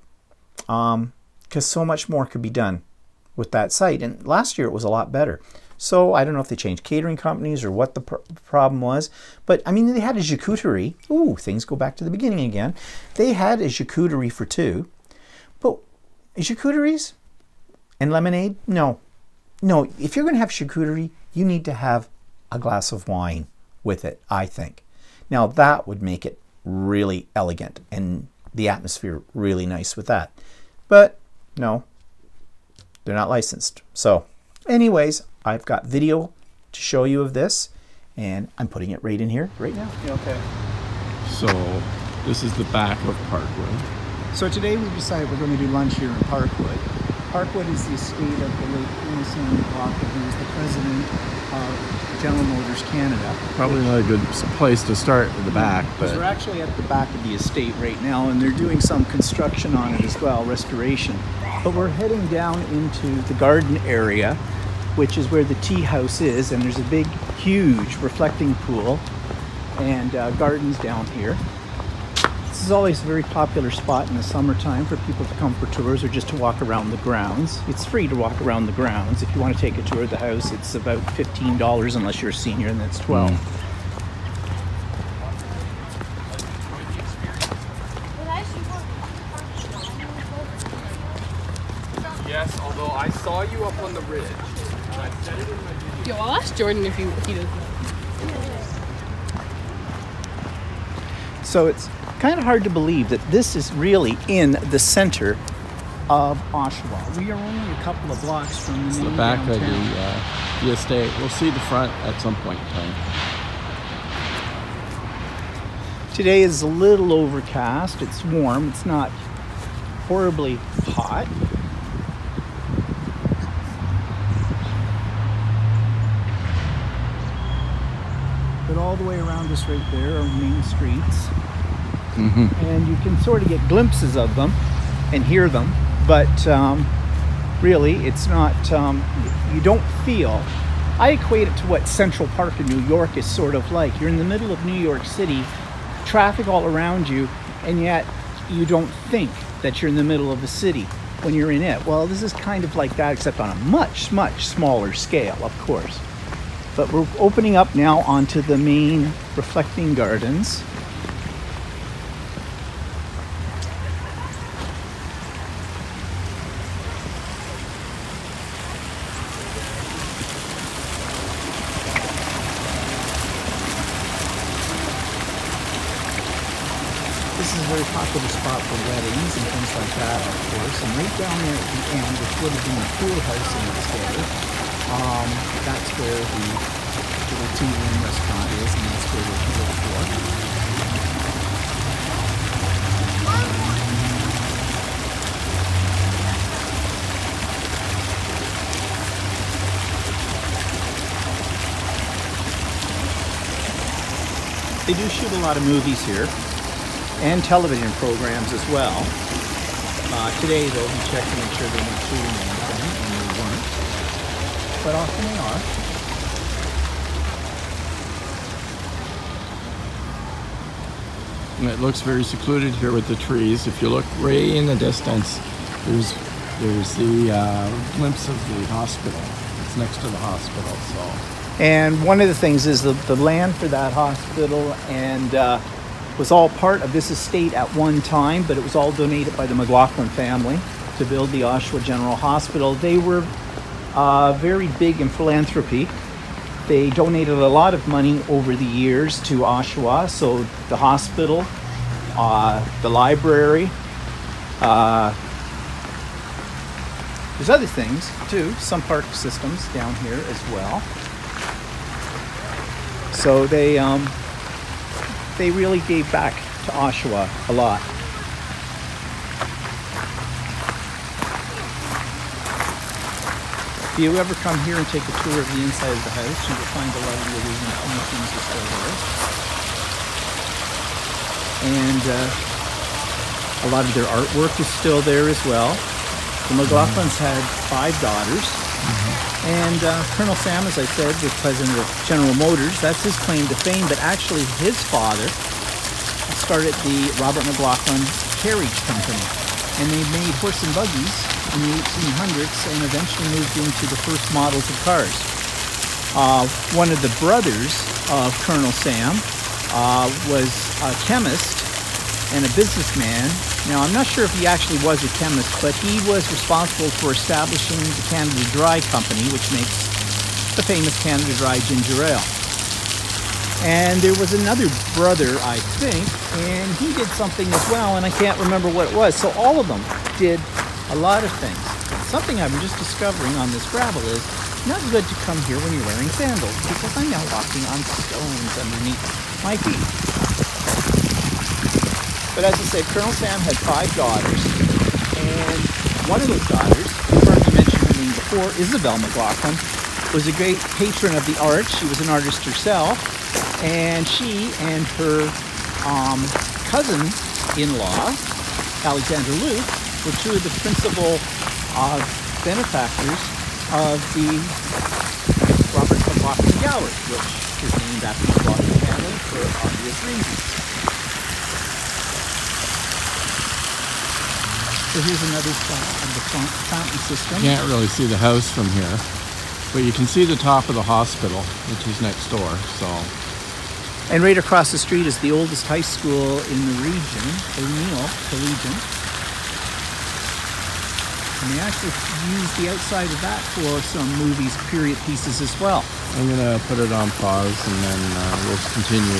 because so much more could be done with that site. And last year it was a lot better. So I don't know if they changed catering companies or what the problem was. But, I mean, they had a charcuterie. Ooh, things go back to the beginning again. They had a charcuterie for two. But charcuteries and lemonade? No. No, if you're going to have charcuterie, you need to have a glass of wine with it, I think. Now, that would make it really elegant and the atmosphere really nice with that. But no, they're not licensed. So anyways, I've got video to show you of this, and I'm putting it right in here right now. Okay. So this is the back of Parkwood. So today we decided we're going to do lunch here in Parkwood. Parkwood is the estate of the late Franz, who was the president of General Motors Canada. Probably not a good place to start at the back, Because but we're actually at the back of the estate right now, and they're doing some construction on it as well, restoration. But we're heading down into the garden area, which is where the tea house is, and there's a big, huge reflecting pool and gardens down here. This is always a very popular spot in the summertime for people to come for tours or just to walk around the grounds. It's free to walk around the grounds. If you want to take a tour of the house, it's about $15 unless you're a senior, and that's $12. yes, although I saw you up on the ridge. And I said it in my video. Yo, I'll ask Jordan if he doesn't know. So it's kind of hard to believe that this is really in the center of Oshawa. We are only a couple of blocks from the main Back of downtown. the estate. We'll see the front at some point in time. Today is a little overcast. It's warm. It's not horribly hot. But all the way around us right there are main streets. And you can sort of get glimpses of them and hear them, but really it's not, you don't feel. I equate it to what Central Park in New York is sort of like. You're in the middle of New York City, traffic all around you, and yet you don't think that you're in the middle of the city when you're in it. Well, this is kind of like that, except on a much, much smaller scale, of course. But we're opening up now onto the main reflecting gardens. This is a very popular spot for weddings and things like that, of course. And right down there at the end, which would have been the pool house in its day, that's where the little tea room restaurant is, and that's where we're here for. They do shoot a lot of movies here and television programs as well. Today, though, we checked to make sure they weren't shooting anything, and they weren't. But often they are. And it looks very secluded here with the trees. If you look way in the distance, there's the glimpse of the hospital. It's next to the hospital, so. And one of the things is the land for that hospital and was all part of this estate at one time, but it was all donated by the McLaughlin family to build the Oshawa General Hospital. They were very big in philanthropy. They donated a lot of money over the years to Oshawa, so the hospital, the library, there's other things too, some park systems down here as well. So they really gave back to Oshawa a lot. If you ever come here and take a tour of the inside of the house, you will find a lot of the original furnishings are still there. And a lot of their artwork is still there as well. The McLaughlins had 5 daughters. And Colonel Sam, as I said, was president of General Motors. That's his claim to fame, but actually his father started the Robert McLaughlin Carriage Company. And they made horse and buggies in the 1800s and eventually moved into the first models of cars. One of the brothers of Colonel Sam was a chemist and a businessman. Now, I'm not sure if he actually was a chemist, but he was responsible for establishing the Canada Dry Company, which makes the famous Canada Dry ginger ale. And there was another brother, I think, and he did something as well, and I can't remember what it was. So all of them did a lot of things. Something I'm just discovering on this gravel is not good to come here when you're wearing sandals, because I'm now walking on stones underneath my feet. But as I said, Colonel Sam had 5 daughters, and one of those daughters, you've heard me mention her name before, Isabel McLaughlin, was a great patron of the arts. She was an artist herself, and she and her cousin-in-law, Alexander Luke, were 2 of the principal benefactors of the Robert McLaughlin Gallery, which is named after the McLaughlin family for obvious reasons. So here's another shot of the fountain system. You can't really see the house from here, but you can see the top of the hospital, which is next door. So. And right across the street is the oldest high school in the region, O'Neill Collegiate. And they actually use the outside of that for some movies, period pieces as well. I'm going to put it on pause and then we'll continue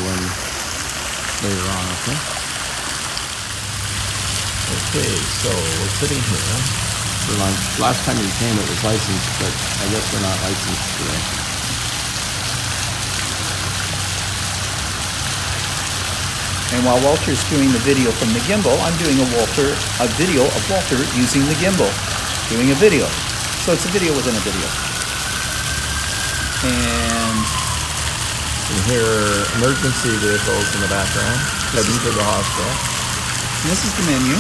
later on, okay? Okay, so we're sitting here For lunch. Last time you came it was licensed, but I guess we're not licensed today. And while Walter's doing the video from the gimbal, I'm doing a video of Walter using the gimbal, doing a video. So it's a video within a video. And You can hear emergency vehicles in the background heading to the hospital. this is the menu.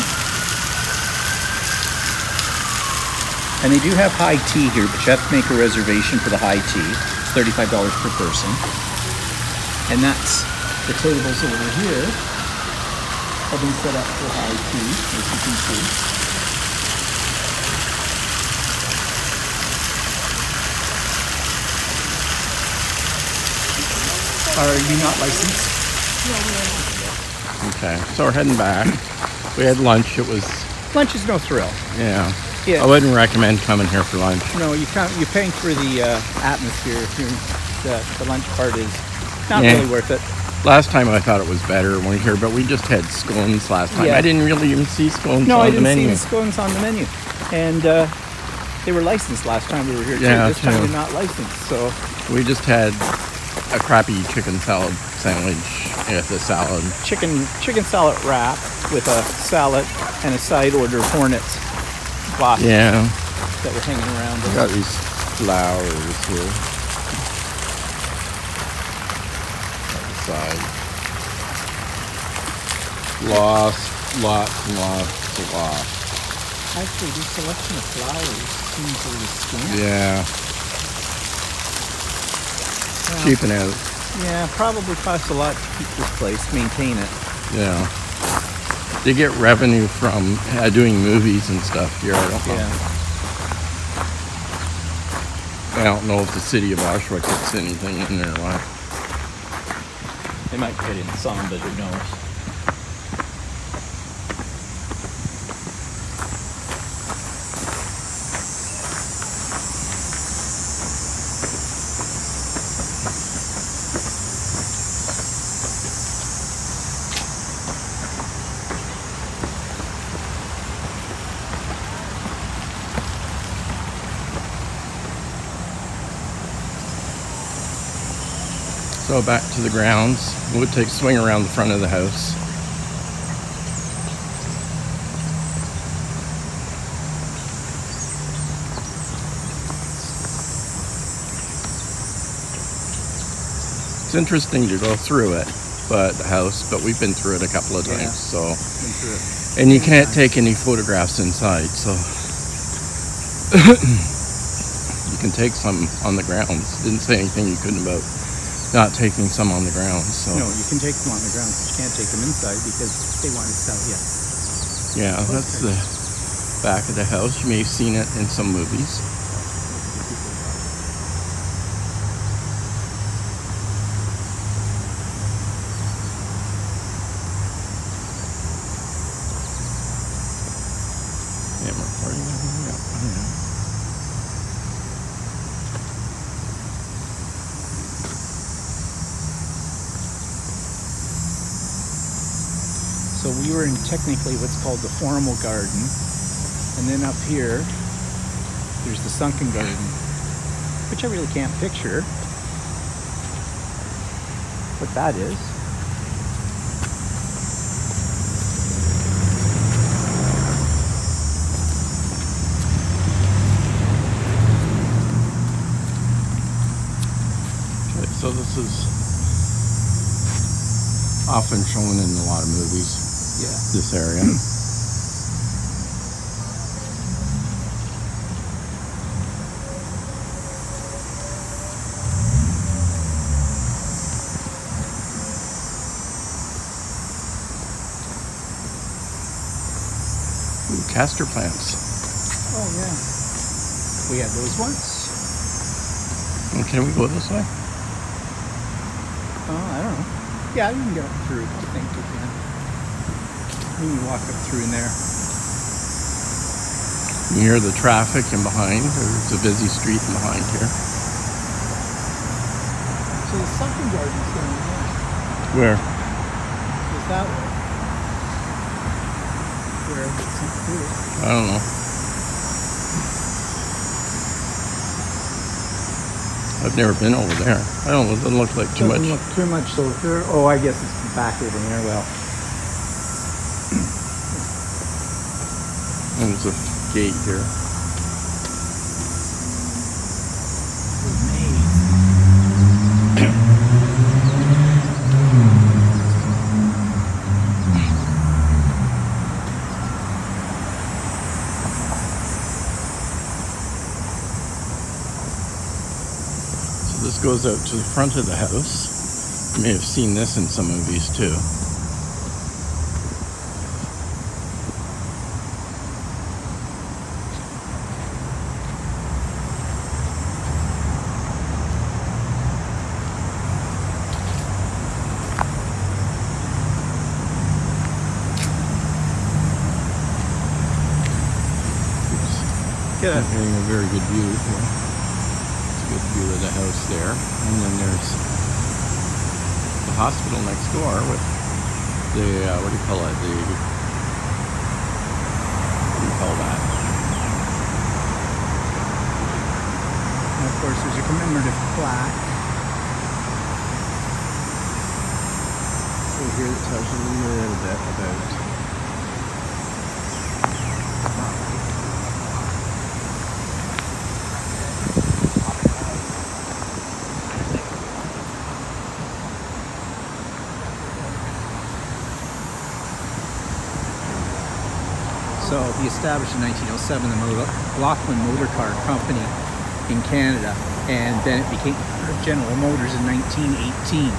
And they do have high tea here, but you have to make a reservation for the high tea. It's $35 per person. And that's the tables over here have been set up for high tea, as you can see. Are you not licensed? Okay, so we're heading back. We had lunch. It was... Lunch is no thrill. Yeah. Yeah. I wouldn't recommend coming here for lunch. No, you're paying for the atmosphere. The lunch part is not Yeah. really worth it. Last time I thought it was better when we were here, but we just had scones last time. Yeah. I didn't really even see scones No, on I the didn't see menu. the scones on the menu. And they were licensed last time we were here, too. Yeah, This time too. they're not licensed, so... We just had a crappy chicken salad sandwich with a salad. Chicken salad wrap with a salad and a side order of Hornets glasses Yeah. that were hanging around. We got these flowers here. Side. Lost, lots and lots of lost. Actually, this selection of flowers seems a little scant. Yeah. Well, Cheaping out. yeah, probably costs a lot to keep this place, maintain it. Yeah. They get revenue from doing movies and stuff here. I don't know. Yeah. I don't know if the city of Oshawa puts anything in there or what. They might put in some, but who knows? So back to the grounds. We'll take a swing around the front of the house. It's interesting to go through it, but the house, but we've been through it a couple of times, Yeah. so. Been through it. And you can't take any photographs inside, so. You can take some on the grounds. Didn't say anything you couldn't about not taking some on the grounds, so. No, you can take them on the ground, but you can't take them inside because they want to sell you. Yeah, that's the back of the house. You may have seen it in some movies. Yeah, we're recording that one. Yeah. So we were in technically what's called the formal garden, and then up here there's the sunken garden, which I really can't picture what that is. Okay, so this is often shown in a lot of movies. Yeah. This area. Ooh, castor plants. Oh yeah. We had those once. And can we go this way? Oh, I don't know. Yeah, you can get up through. I think you can. You can walk up through in there. You hear the traffic in behind. There's a busy street in behind here. So the sunken garden's down there. Where? Is that way? Where it's sunk through. I don't know. I've never been over there. I don't know. It doesn't look like too much. Doesn't look too much so here. Oh, I guess it's back over there. Well, There's a gate here. So this goes out to the front of the house. You may have seen this in some movies too. get a Getting a very good view here. It's a good view of the house there. And then there's the hospital next door with the, what do you call it? What do you call that? And of course, there's a commemorative plaque. So here it tells you a little bit about. So he established in 1907 the Laughlin Motor Car Company in Canada, and then it became General Motors in 1918.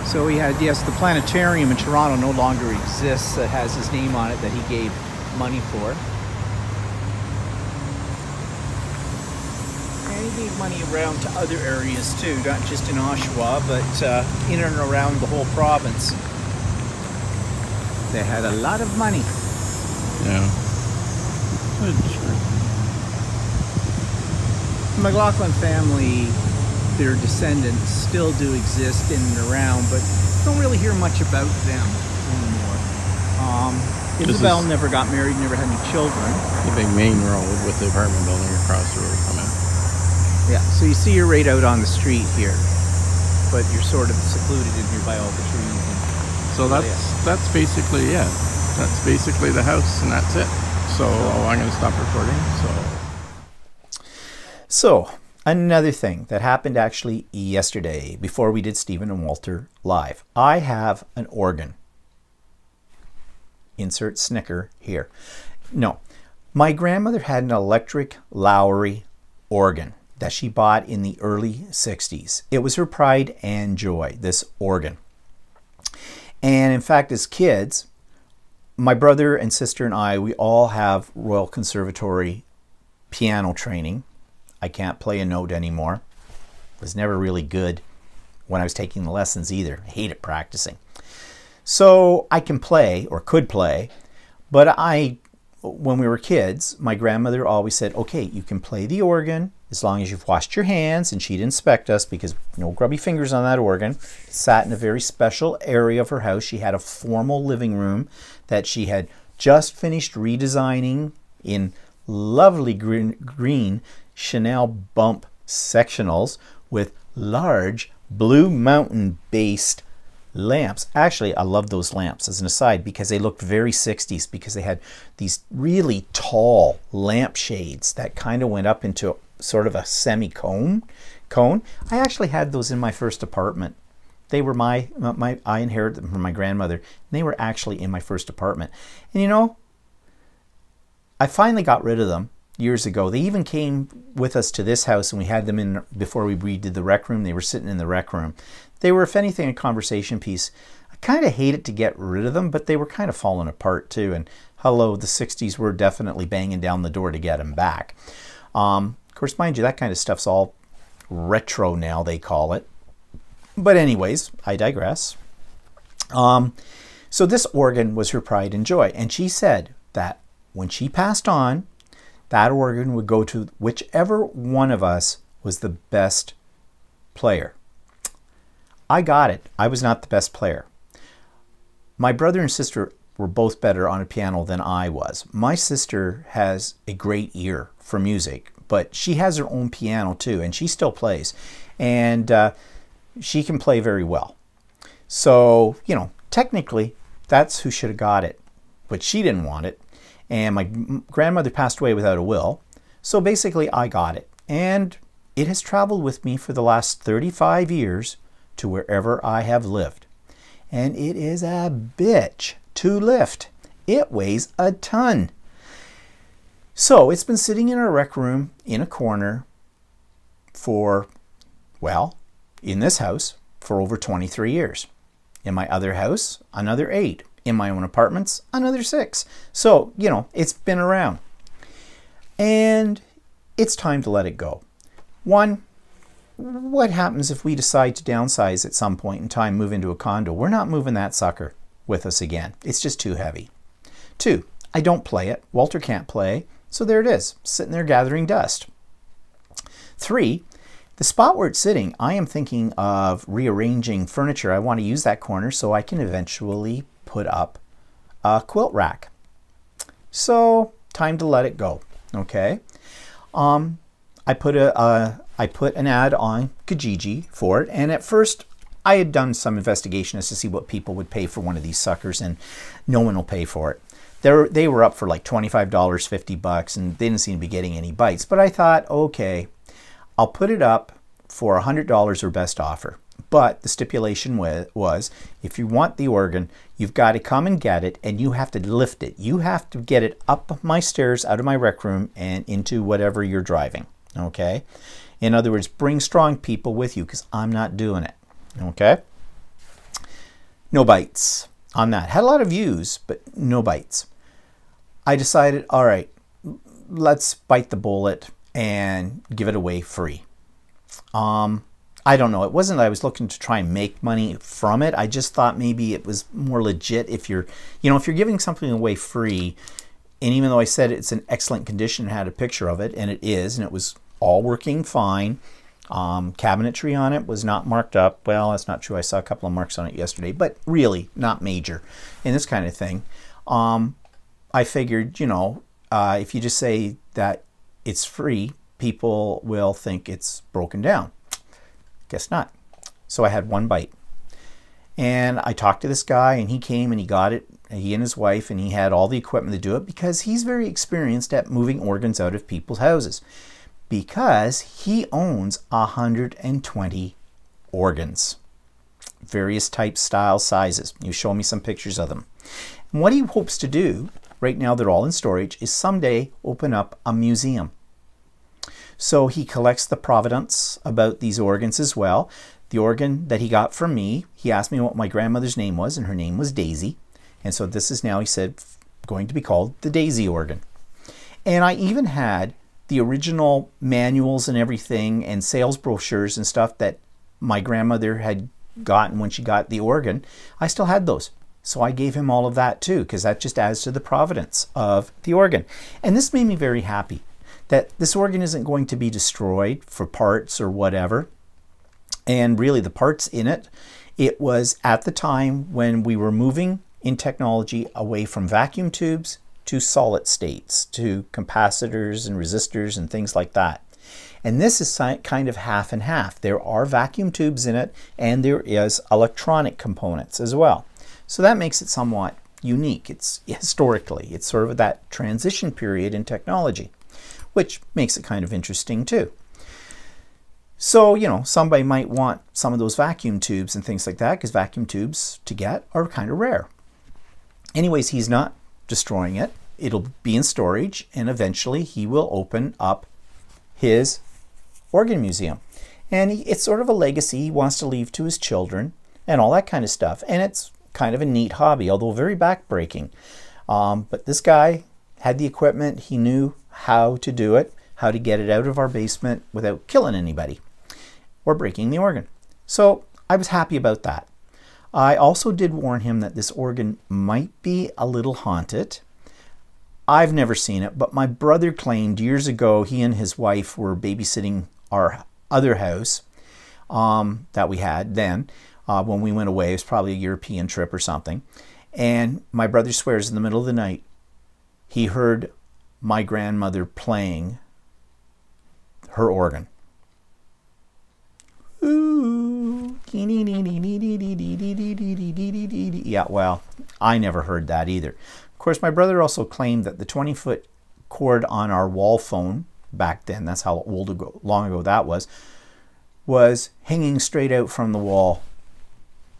So he had, yes, the planetarium in Toronto no longer exists that has his name on it that he gave money for. And he gave money around to other areas too, not just in Oshawa, but in and around the whole province. They had a lot of money. Yeah. Good, sure. The McLaughlin family, their descendants still do exist in and around, but don't really hear much about them anymore. Isabel never got married, never had any children. The big main road with the apartment building across the road from it. Yeah, so you see you're right out on the street here, but you're sort of secluded in here by all the trees. So that's basically it. That's basically the house, and that's it. So I'm going to stop recording. So another thing that happened actually yesterday before we did Stephen and Walter live. I have an organ. Insert snicker here. No, my grandmother had an electric Lowry organ that she bought in the early 60s. It was her pride and joy, this organ. And in fact, as kids, my brother and sister and I, we all have Royal Conservatory piano training. I can't play a note anymore. Was never really good when I was taking the lessons either. I hated practicing. So I can play, or could play, but when we were kids, my grandmother always said, okay, you can play the organ as long as you've washed your hands, and she'd inspect us because no grubby fingers on that organ. It sat in a very special area of her house. She had a formal living room that she had just finished redesigning in lovely green Chanel bump sectionals with large Blue Mountain based lamps. Actually, I love those lamps as an aside because they looked very 60s because they had these really tall lamp shades that kind of went up into sort of a semi-cone. I actually had those in my first apartment. They were I inherited them from my grandmother, and they were actually in my first apartment. And you know, I finally got rid of them years ago. They even came with us to this house, and we had them in before we redid the rec room. They were sitting in the rec room. They were, if anything, a conversation piece. I kind of hated to get rid of them, but they were kind of falling apart too. And hello, the 60s were definitely banging down the door to get them back. Of course, mind you, that kind of stuff's all retro now, they call it. But anyways, I digress. So this organ was her pride and joy. And she said that when she passed on, that organ would go to whichever one of us was the best player. I got it. I was not the best player. My brother and sister were both better on a piano than I was. My sister has a great ear for music, but she has her own piano too, and she still plays. And she can play very well. So, you know, technically, that's who should have got it. But she didn't want it. And my grandmother passed away without a will. So basically, I got it. And it has traveled with me for the last 35 years to wherever I have lived. And it is a bitch to lift. It weighs a ton. So it's been sitting in our rec room in a corner for, well, in this house for over 23 years. In my other house, another 8. In my own apartments, another 6. So, you know, it's been around. And it's time to let it go. One, what happens if we decide to downsize at some point in time, move into a condo? We're not moving that sucker with us again. It's just too heavy. 2, I don't play it. Walter can't play. So there it is, sitting there gathering dust. 3, the spot where it's sitting, I am thinking of rearranging furniture. I want to use that corner so I can eventually put up a quilt rack. So time to let it go. Okay. I put an ad on Kijiji for it, and at first I had done some investigation as to see what people would pay for one of these suckers, and no one will pay for it. They were up for like $25, $50, and they didn't seem to be getting any bites. But I thought, okay, I'll put it up for $100 or best offer. But the stipulation was, if you want the organ, you've got to come and get it, and you have to lift it. You have to get it up my stairs, out of my rec room, and into whatever you're driving, okay? In other words, bring strong people with you, because I'm not doing it, okay? No bites on that. Had a lot of views, but no bites. I decided, all right, let's bite the bullet and give it away free. I don't know. It wasn't that I was looking to try and make money from it. I just thought maybe it was more legit if you're, if you're giving something away free, and even though I said it's in excellent condition and had a picture of it, and it is, and it was all working fine. Cabinetry on it was not marked up. Well, that's not true. I saw a couple of marks on it yesterday, but really not major in this kind of thing. I figured, if you just say that it's free, people will think it's broken down. Guess not. So I had one bite. And I talked to this guy, and he came and he got it, he and his wife, and he had all the equipment to do it because he's very experienced at moving organs out of people's houses. Because he owns 120 organs. Various types, styles, sizes. You show me some pictures of them. And what he hopes to do, right now they're all in storage, is someday open up a museum. So he collects the provenance about these organs as well. The organ that he got from me, he asked me what my grandmother's name was, and her name was Daisy. And so this is now, he said, going to be called the Daisy organ. And I even had the original manuals and everything and sales brochures and stuff that my grandmother had gotten when she got the organ. I still had those. So I gave him all of that too, because that just adds to the provenance of the organ. And this made me very happy that this organ isn't going to be destroyed for parts or whatever. And really the parts in it, it was at the time when we were moving in technology away from vacuum tubes to solid states, to capacitors and resistors and things like that. And this is kind of half and half. There are vacuum tubes in it, and there is electronic components as well. So that makes it somewhat unique. It's historically, it's sort of that transition period in technology, which makes it kind of interesting too. So, somebody might want some of those vacuum tubes and things like that, because vacuum tubes to get are kind of rare. Anyways, he's not destroying it. It'll be in storage, and eventually he will open up his organ museum. And it's sort of a legacy he wants to leave to his children and all that kind of stuff. And it's kind of a neat hobby, although very backbreaking. But this guy had the equipment. He knew how to do it, how to get it out of our basement without killing anybody or breaking the organ. So I was happy about that. I also did warn him that this organ might be a little haunted. I've never seen it, but my brother claimed years ago he and his wife were babysitting our other house that we had then when we went away. It was probably a European trip or something. And my brother swears in the middle of the night he heard my grandmother playing her organ. Ooh. Yeah, well, I never heard that either. Of course, my brother also claimed that the 20-foot cord on our wall phone back then, that's how long ago that was hanging straight out from the wall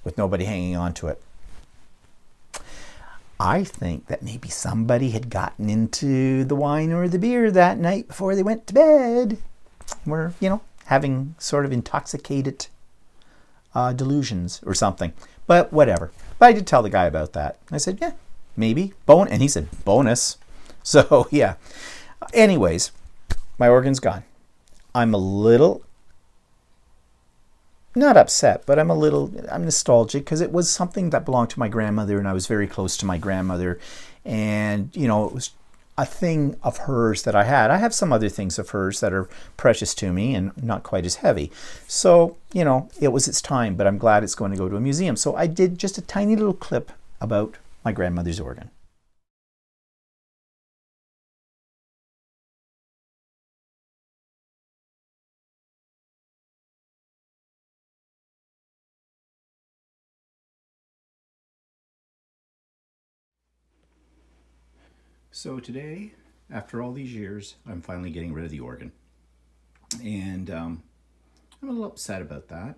with nobody hanging onto it. I think that maybe somebody had gotten into the wine or the beer that night before they went to bed. We're, having sort of intoxicated delusions or something. But whatever. But I did tell the guy about that. I said, yeah, maybe. And he said, bonus. So, yeah. Anyways, my organ's gone. I'm a little, not upset, but I'm nostalgic because it was something that belonged to my grandmother, and I was very close to my grandmother. And, it was a thing of hers that I had. I have some other things of hers that are precious to me and not quite as heavy. So, it was its time, but I'm glad it's going to go to a museum. So I did just a tiny little clip about my grandmother's organ. So today, after all these years, I'm finally getting rid of the organ. And I'm a little upset about that.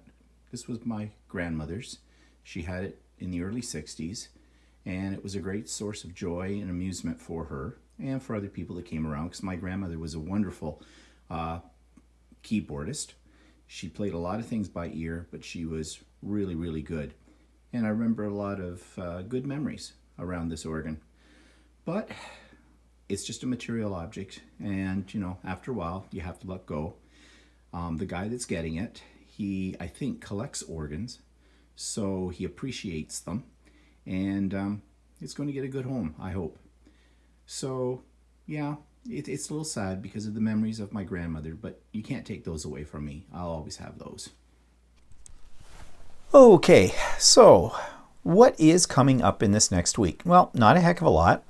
This was my grandmother's. She had it in the early 60s, and it was a great source of joy and amusement for her and for other people that came around, because my grandmother was a wonderful keyboardist. She played a lot of things by ear, but she was really, really good. And I remember a lot of good memories around this organ. But it's just a material object, and you know, after a while you have to let go. The guy that's getting it, he, I think, collects organs, so he appreciates them, and it's going to get a good home, I hope. So yeah, it's a little sad because of the memories of my grandmother, but you can't take those away from me. I'll always have those. Okay, so what is coming up in this next week? Well, not a heck of a lot.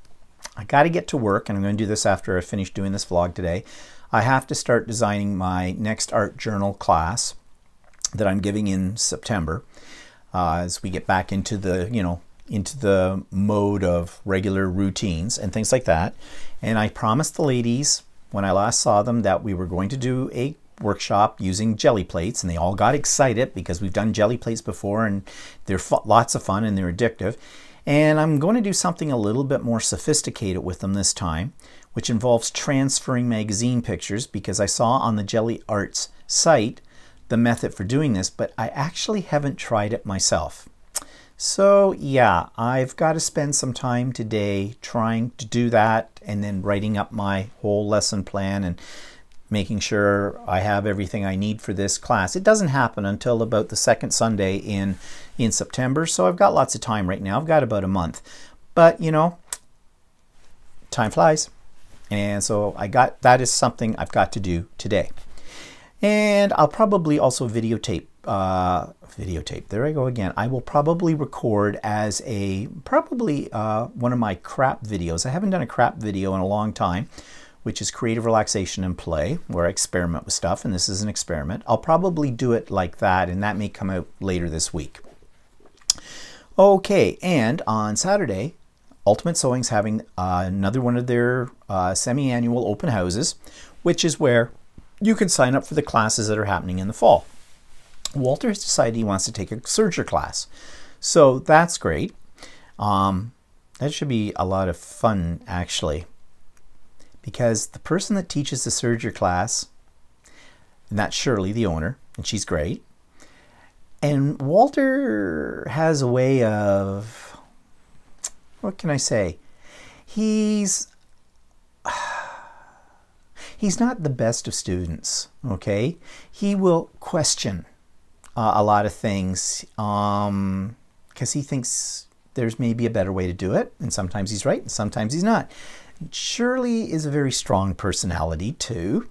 I got to get to work, and I'm going to do this after I finish doing this vlog today. I have to start designing my next art journal class that I'm giving in September as we get back into the, into the mode of regular routines and things like that. And I promised the ladies when I last saw them that we were going to do a workshop using jelly plates, and they all got excited because we've done jelly plates before and they're lots of fun and they're addictive. And I'm going to do something a little bit more sophisticated with them this time, which involves transferring magazine pictures, because I saw on the Jelly Arts site the method for doing this, but I actually haven't tried it myself. So yeah, I've got to spend some time today trying to do that, and then writing up my whole lesson plan and making sure I have everything I need for this class. It doesn't happen until about the second Sunday in September, so I've got lots of time right now. I've got about a month, but you know, time flies, and so that is something I've got to do today. And I'll probably also videotape. There I go again. I will probably record as one of my crap videos. I haven't done a crap video in a long time, which is creative relaxation and play, where I experiment with stuff, and this is an experiment. I'll probably do it like that, and that may come out later this week. Okay, and on Saturday, Ultimate Sewing's having another one of their semi-annual open houses, which is where you can sign up for the classes that are happening in the fall. Walter has decided he wants to take a serger class, so that's great. That should be a lot of fun, actually, because the person that teaches the serger class, and that's Shirley, the owner, and she's great. And Walter has a way of, what can I say? He's not the best of students, okay? He will question a lot of things because he thinks there's maybe a better way to do it, and sometimes he's right and sometimes he's not. Shirley is a very strong personality too,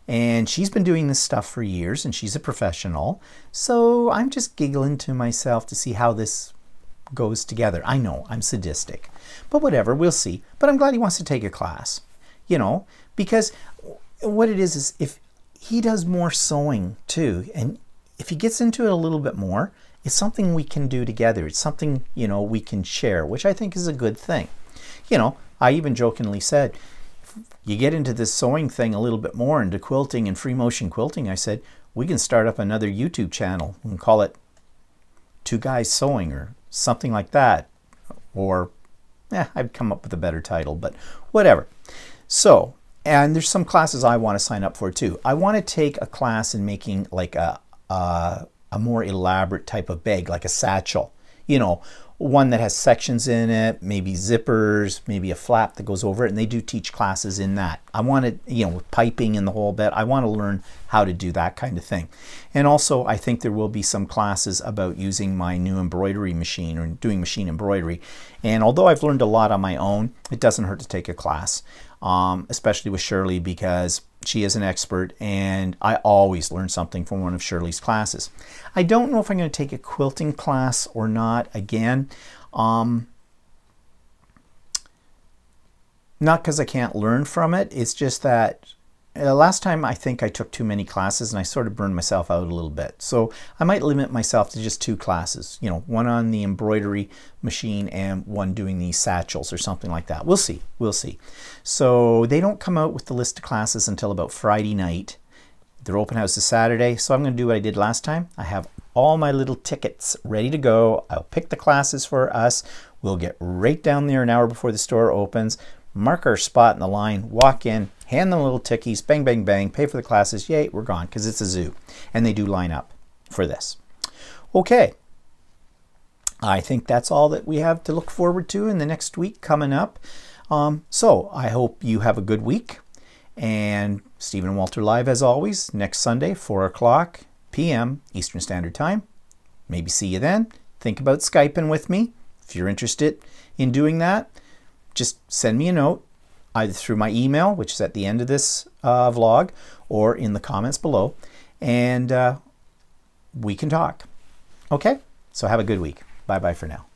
and she's been doing this stuff for years, and she's a professional, so I'm just giggling to myself to see how this goes together. I know I'm sadistic, but whatever, we'll see. But I'm glad he wants to take a class, you know, because what it is if he does more sewing too, and if he gets into it a little bit more, it's something we can do together. It's something, you know, we can share, which I think is a good thing. You know, I even jokingly said, if you get into this sewing thing a little bit more, into quilting and free motion quilting, I said, we can start up another YouTube channel and call it Two Guys Sewing or something like that. Or, I'd come up with a better title, but whatever. So, and there's some classes I want to sign up for too. I want to take a class in making like a more elaborate type of bag, like a satchel, you know, one that has sections in it, maybe zippers, maybe a flap that goes over it, and they do teach classes in that. I want to, you know, with piping and the whole bit, I want to learn how to do that kind of thing. And also, I think there will be some classes about using my new embroidery machine, or doing machine embroidery. And although I've learned a lot on my own, it doesn't hurt to take a class, especially with Shirley, because she is an expert, and I always learn something from one of Shirley's classes. I don't know if I'm going to take a quilting class or not again. Not because I can't learn from it. It's just that last time I think I took too many classes and I sort of burned myself out a little bit. So I might limit myself to just 2 classes. You know, one on the embroidery machine and one doing these satchels or something like that. We'll see. We'll see. So they don't come out with the list of classes until about Friday night. Their open house is Saturday, so I'm going to do what I did last time. I have all my little tickets ready to go. I'll pick the classes for us. We'll get right down there an hour before the store opens, mark our spot in the line, walk in, hand them little tickies, bang, bang, bang, pay for the classes. Yay, we're gone, because it's a zoo. And they do line up for this. Okay. I think that's all that we have to look forward to in the next week coming up. So I hope you have a good week. And Stephen and Walter Live, as always, next Sunday, 4 o'clock p.m. Eastern Standard Time. Maybe see you then. Think about Skyping with me. If you're interested in doing that, just send me a note, either through my email, which is at the end of this vlog, or in the comments below, and we can talk. Okay? So have a good week. Bye-bye for now.